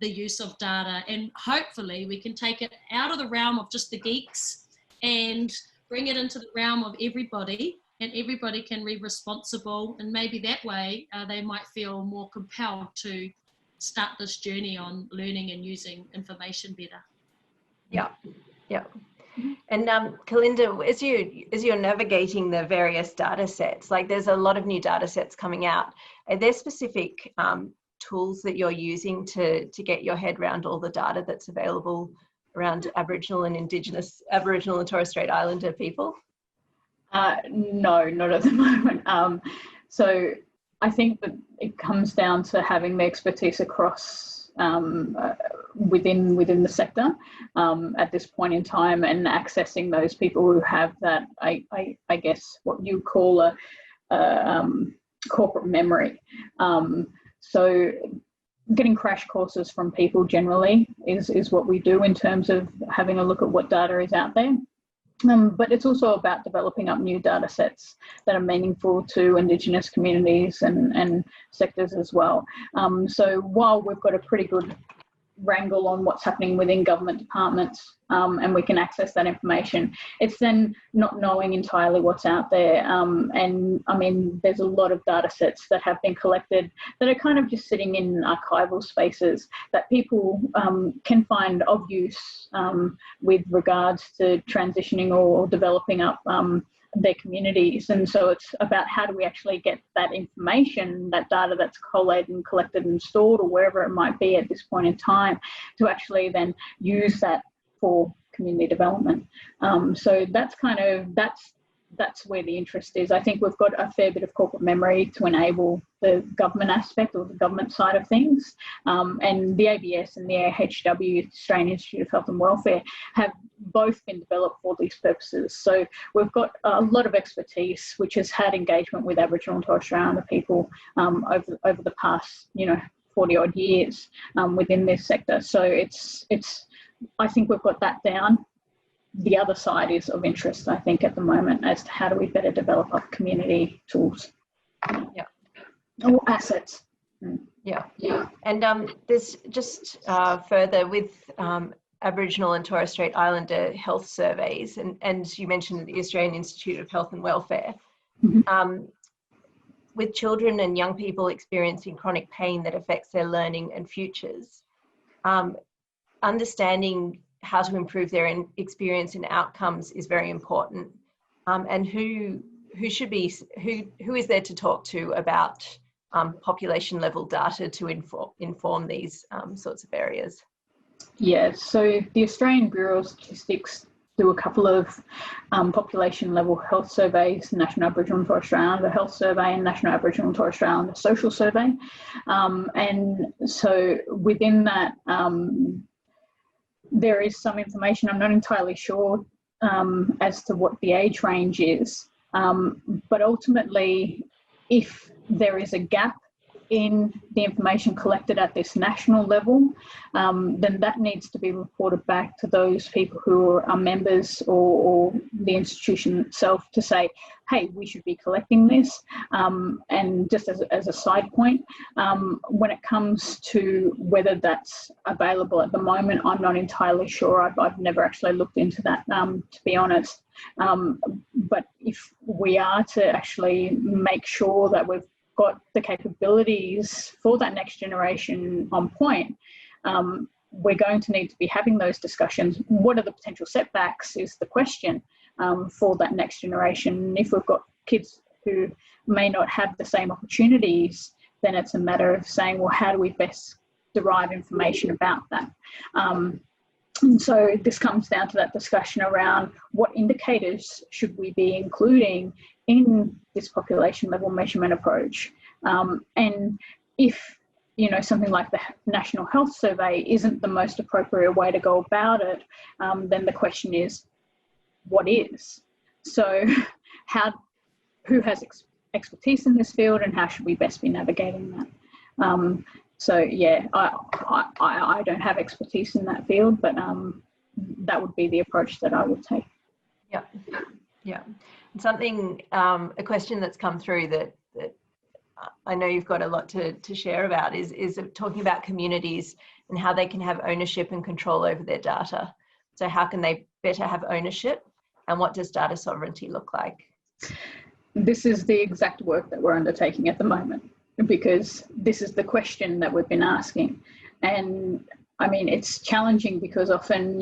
the use of data. And hopefully we can take it out of the realm of just the geeks and bring it into the realm of everybody, and everybody can be responsible, and maybe that way they might feel more compelled to start this journey on learning and using information better. Yeah. And Kalinda, as you're navigating the various data sets, like there's a lot of new data sets coming out, are there specific tools that you're using to get your head around all the data that's available around Aboriginal and Indigenous, Aboriginal and Torres Strait Islander people? No, not at the moment. So I think that it comes down to having the expertise across within the sector at this point in time, and accessing those people who have that, I guess, what you call a corporate memory. So getting crash courses from people generally is what we do in terms of having a look at what data is out there. But it's also about developing up new data sets that are meaningful to Indigenous communities and sectors as well. So while we've got a pretty good wrangle on what's happening within government departments, and we can access that information, it's then not knowing entirely what's out there. And I mean, there's a lot of data sets that have been collected that are kind of just sitting in archival spaces that people can find of use with regards to transitioning or developing up their communities. And so it's about how do we actually get that information, that data that's collated and collected and stored, or wherever it might be at this point in time, to actually then use that for community development. So that's kind of, that's where the interest is. I think we've got a fair bit of corporate memory to enable the government aspect or the government side of things. And the ABS and the AHW, Australian Institute of Health and Welfare, have both been developed for these purposes. So we've got a lot of expertise, which has had engagement with Aboriginal and Torres Strait Islander people over the past, 40 odd years within this sector. So it's I think we've got that down. The other side is of interest, I think, at the moment, as to how do we better develop our community tools. Yeah. Or assets. Yeah. And there's just further with Aboriginal and Torres Strait Islander health surveys, and you mentioned the Australian Institute of Health and Welfare. Mm-hmm. With children and young people experiencing chronic pain that affects their learning and futures, understanding how to improve their experience and outcomes is very important. And who is there to talk to about population level data to inform these sorts of areas? Yeah, so the Australian Bureau of Statistics do a couple of population level health surveys, National Aboriginal and Torres Strait Islander Health Survey and National Aboriginal and Torres Strait Islander Social Survey. And so within that, there is some information. I'm not entirely sure as to what the age range is, but ultimately, if there is a gap in the information collected at this national level, then that needs to be reported back to those people who are members or the institution itself to say, hey, we should be collecting this. And just as a side point, when it comes to whether that's available at the moment, I'm not entirely sure. I've never actually looked into that, to be honest. But if we are to actually make sure that we've got the capabilities for that next generation on point, we're going to need to be having those discussions. What are the potential setbacks is the question for that next generation. If we've got kids who may not have the same opportunities, then it's a matter of saying, well, how do we best derive information about that? And so this comes down to that discussion around what indicators should we be including in this population level measurement approach. And if, something like the National Health Survey isn't the most appropriate way to go about it, then the question is, what is? So who has expertise in this field, and how should we best be navigating that? So yeah, I don't have expertise in that field, but that would be the approach that I would take. Yeah. Something, a question that's come through that I know you've got a lot to share about is talking about communities and how they can have ownership and control over their data. So how can they better have ownership, and what does data sovereignty look like? This is the exact work that we're undertaking at the moment, because this is the question that we've been asking. And I mean, it's challenging because often,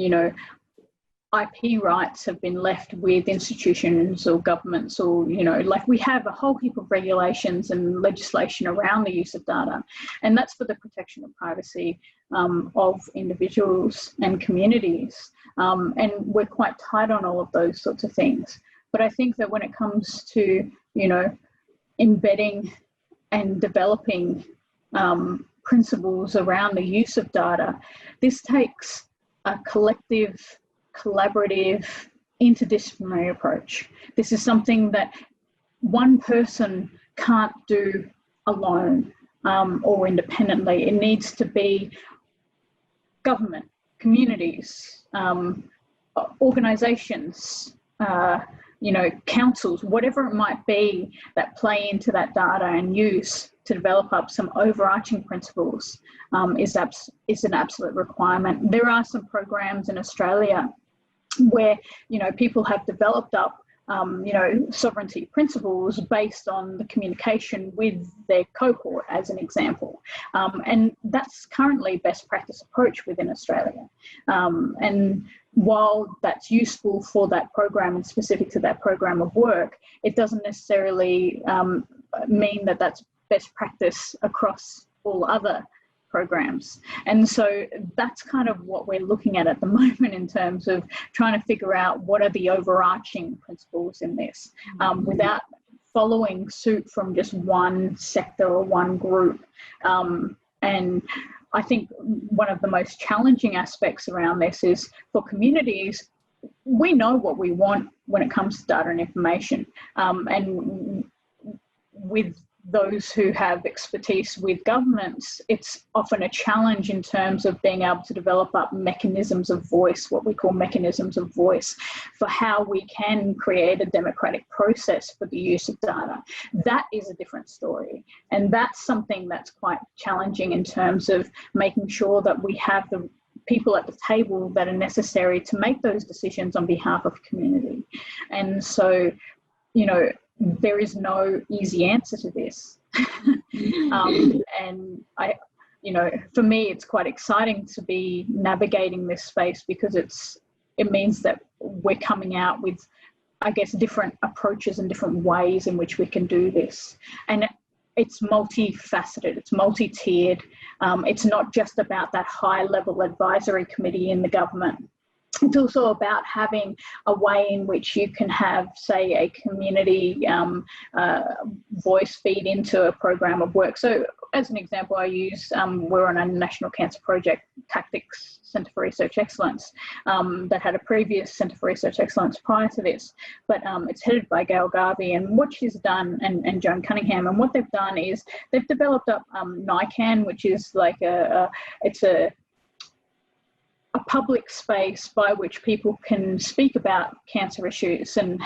IP rights have been left with institutions or governments, or, like we have a whole heap of regulations and legislation around the use of data, and that's for the protection of privacy of individuals and communities. And we're quite tight on all of those sorts of things. But I think that when it comes to, embedding and developing principles around the use of data, this takes a collective, collaborative, interdisciplinary approach. This is something that one person can't do alone or independently. It needs to be government, communities, organisations, you know, councils, whatever it might be, that play into that data and use to develop up some overarching principles is an absolute requirement. There are some programs in Australia where, you know, people have developed up you know, sovereignty principles based on the communication with their cohort, as an example. And that's currently best practice approach within Australia. And while that's useful for that program and specific to that program of work, it doesn't necessarily mean that that's best practice across all other programs. And so that's kind of what we're looking at the moment in terms of trying to figure out what are the overarching principles in this without following suit from just one sector or one group. And I think one of the most challenging aspects around this is for communities, we know what we want when it comes to data and information. And with those who have expertise with governments, it's often a challenge in terms of being able to develop up mechanisms of voice, what we call mechanisms of voice, for how we can create a democratic process for the use of data. That is a different story. And that's something that's quite challenging in terms of making sure that we have the people at the table that are necessary to make those decisions on behalf of community. And so, you know, there is no easy answer to this. And I, you know, for me, it's quite exciting to be navigating this space because it means that we're coming out with, I guess, different approaches and different ways in which we can do this. And it's multifaceted, it's multi-tiered. It's not just about that high-level advisory committee in the government. It's also about having a way in which you can have, say, a community voice feed into a program of work. So as an example, I use, we're on a National Cancer Project Tactics Centre for Research Excellence that had a previous Centre for Research Excellence prior to this, but it's headed by Gail Garvey, and what she's done, and Joan Cunningham, and what they've done is they've developed up NICAN, which is like it's a public space by which people can speak about cancer issues and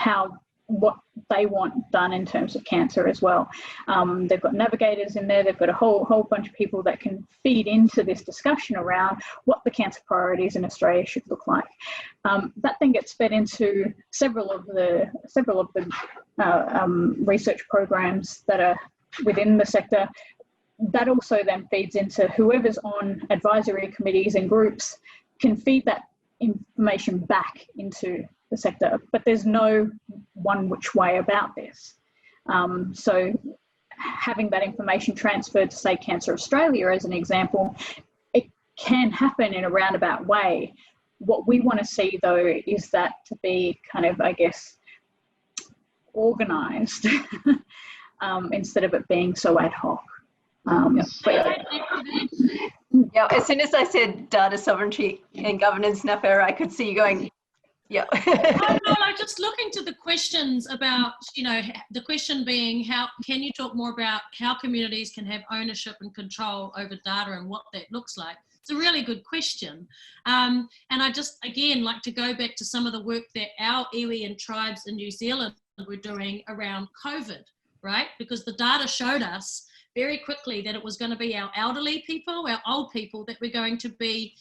what they want done in terms of cancer as well. They've got navigators in there, they've got a whole bunch of people that can feed into this discussion around what the cancer priorities in Australia should look like. That then gets fed into several of the research programs that are within the sector. That also then feeds into whoever's on advisory committees and groups can feed that information back into the sector, but there's no one which way about this. So having that information transferred to, say, Cancer Australia as an example, it can happen in a roundabout way. What we want to see, though, is that to be kind of, I guess, organised instead of it being so ad hoc. Yeah, as soon as I said data sovereignty and governance, Ngapera, I could see you going, yeah. I'm just looking to the questions about, you know, the question being, how can you talk more about how communities can have ownership and control over data and what that looks like? It's a really good question. And I just, again, like to go back to some of the work that our iwi and tribes in New Zealand were doing around COVID, right? Because the data showed us very quickly that it was going to be our elderly people, our old people, that were going to be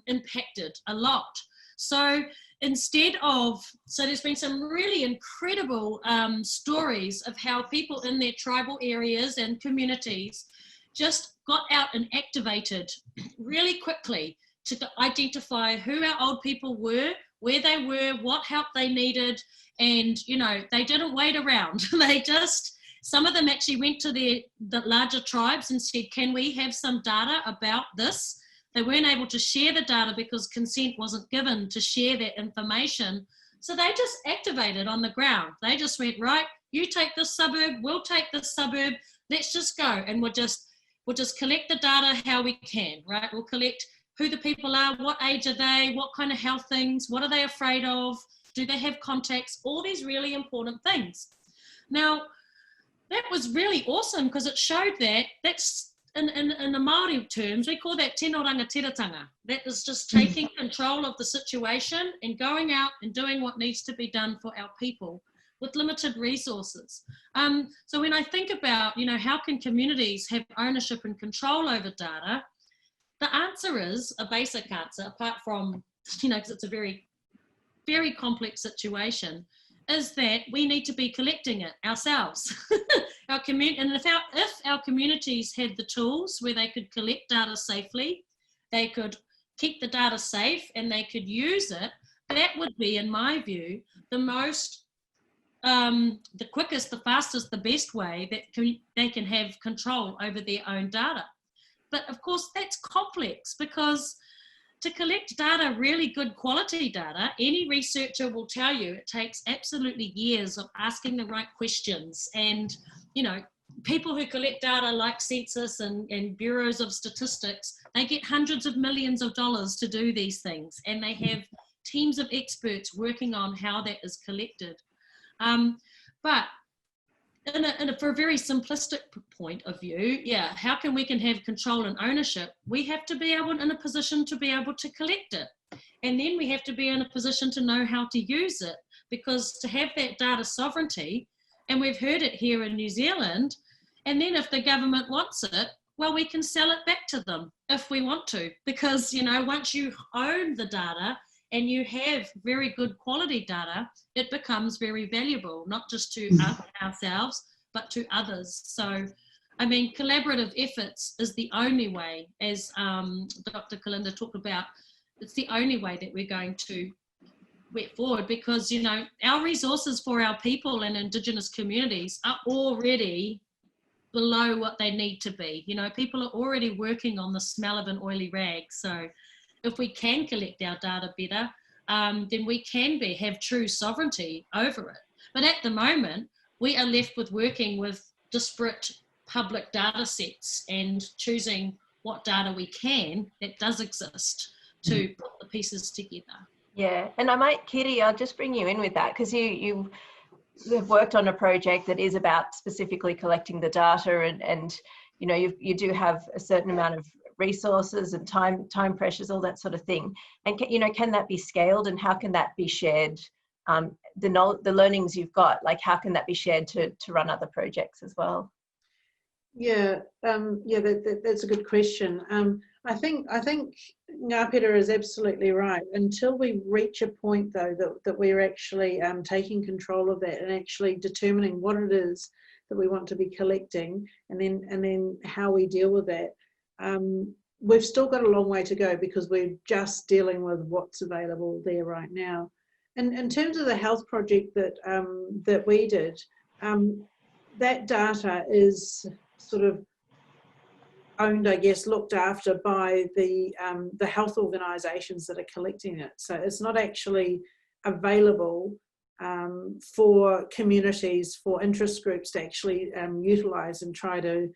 impacted a lot. So instead of, so there's been some really incredible stories of how people in their tribal areas and communities just got out and activated really quickly to identify who our old people were, where they were, what help they needed, and, you know, they didn't wait around. They just, some of them actually went to the larger tribes and said, can we have some data about this? They weren't able to share the data because consent wasn't given to share that information. So they just activated on the ground. They just went, right, you take this suburb, we'll take this suburb, let's just go. And we'll just collect the data how we can, right? We'll collect who the people are, what age are they, what kind of health things, what are they afraid of, do they have contacts, all these really important things. Now, that was really awesome because it showed that that's in the Māori terms, we call that tino rangatiratanga. That is just taking control of the situation and going out and doing what needs to be done for our people with limited resources. So when I think about, you know, how can communities have ownership and control over data, the answer is a basic answer, apart from, you know, because it's a very, very complex situation, is that we need to be collecting it ourselves. And if our communities had the tools where they could collect data safely, they could keep the data safe and they could use it, that would be, in my view, the most, the quickest, the fastest, the best way that they can have control over their own data. But of course, that's complex, because to collect data, really good quality data, any researcher will tell you it takes absolutely years of asking the right questions. And, you know, people who collect data like census and bureaus of statistics, they get hundreds of millions of dollars to do these things. And they have teams of experts working on how that is collected. But for a very simplistic point of view, yeah, how can we have control and ownership? We have to be in a position to be able to collect it. And then we have to be in a position to know how to use it, because to have that data sovereignty, and we've heard it here in New Zealand, and then if the government wants it, well, we can sell it back to them if we want to, because, you know, once you own the data and you have very good quality data, it becomes very valuable, not just to us ourselves, but to others. So, I mean, collaborative efforts is the only way, as Dr. Kalinda talked about, it's the only way that we're going to get forward, because, you know, our resources for our people and Indigenous communities are already below what they need to be. You know, people are already working on the smell of an oily rag. So if we can collect our data better, then we can have true sovereignty over it. But at the moment, we are left with working with disparate public data sets and choosing what data we can, that does exist, to put the pieces together. Yeah, and I might, Kiri, I'll just bring you in with that, because you have worked on a project that is about specifically collecting the data, and you know, you do have a certain amount of resources and time pressures, all that sort of thing. And you know, can that be scaled, and how can that be shared? The learnings you've got, like, how can that be shared to run other projects as well? Yeah, that's a good question. I think Ngapera is absolutely right. Until we reach a point, though, that we're actually taking control of that and actually determining what it is that we want to be collecting, and then how we deal with that. We've still got a long way to go, because we're just dealing with what's available there right now. And in terms of the health project that we did, that data is sort of owned, I guess, looked after by the health organisations that are collecting it. So it's not actually available for communities, for interest groups to actually utilise and try to,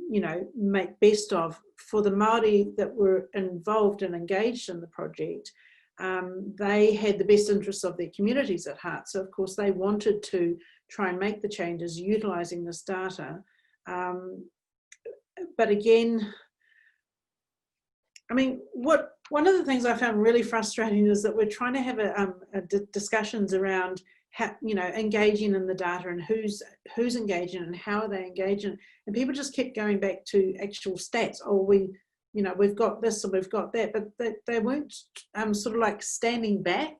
you know, make best of. For the Māori that were involved and engaged in the project, they had the best interests of their communities at heart. So of course they wanted to try and make the changes utilising this data. But again, I mean, one of the things I found really frustrating is that we're trying to have discussions around how, you know, engaging in the data and who's engaging and how are they engaging, and people just kept going back to actual stats. Oh, we've got this and we've got that, but they weren't sort of like standing back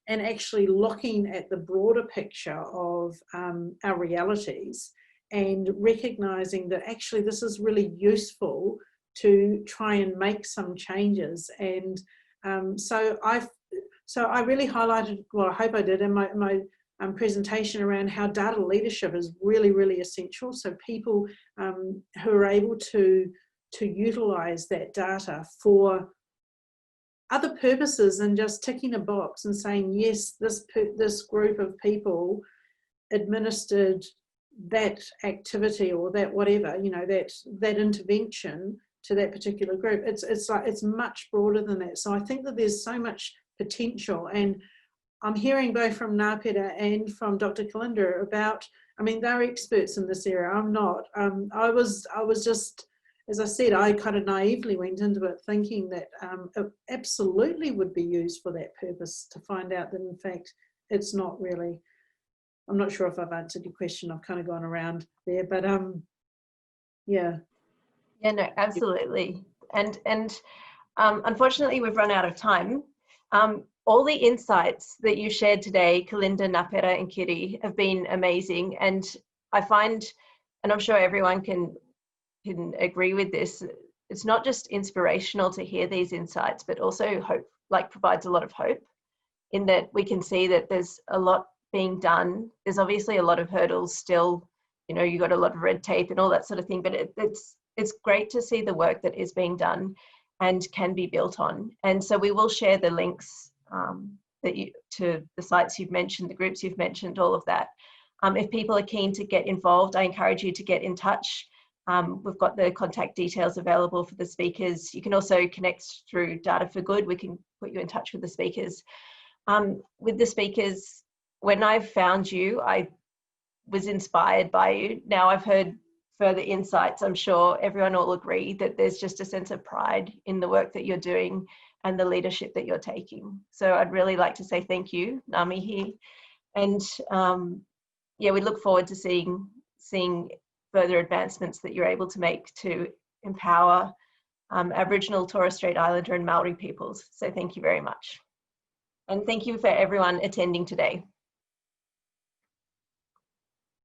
and actually looking at the broader picture of our realities, and recognizing that actually this is really useful to try and make some changes. And so I really highlighted, well, I hope I did in my presentation, around how data leadership is really, really essential. So people who are able to utilize that data for other purposes than just ticking a box and saying, yes, this group of people administered that activity or that whatever, you know, that intervention to that particular group. It's much broader than that. So I think that there's so much potential, and I'm hearing both from Ngapera and from Dr. Kalinda about, I mean, they're experts in this area. I'm not. I was just as I said, I kind of naively went into it thinking that it absolutely would be used for that purpose, to find out that in fact it's not really. I'm not sure if I've answered your question. I've kind of gone around there, but yeah. Yeah, no, absolutely. And unfortunately, we've run out of time. All the insights that you shared today, Kalinda, Ngapera and Kiri, have been amazing. And I find, and I'm sure everyone can agree with this, it's not just inspirational to hear these insights, but also hope, like provides a lot of hope, in that we can see that there's a lot being done. There's obviously a lot of hurdles still, you know, you got a lot of red tape and all that sort of thing, but it's great to see the work that is being done and can be built on. And so we will share the links to the sites you've mentioned, the groups you've mentioned, all of that. If people are keen to get involved, I encourage you to get in touch. We've got the contact details available for the speakers. You can also connect through Data for Good. We can put you in touch with the speakers. When I found you, I was inspired by you. Now I've heard further insights. I'm sure everyone will agree that there's just a sense of pride in the work that you're doing and the leadership that you're taking. So I'd really like to say thank you, Ngami here. And yeah, we look forward to seeing further advancements that you're able to make to empower Aboriginal, Torres Strait Islander and Māori peoples. So thank you very much. And thank you for everyone attending today.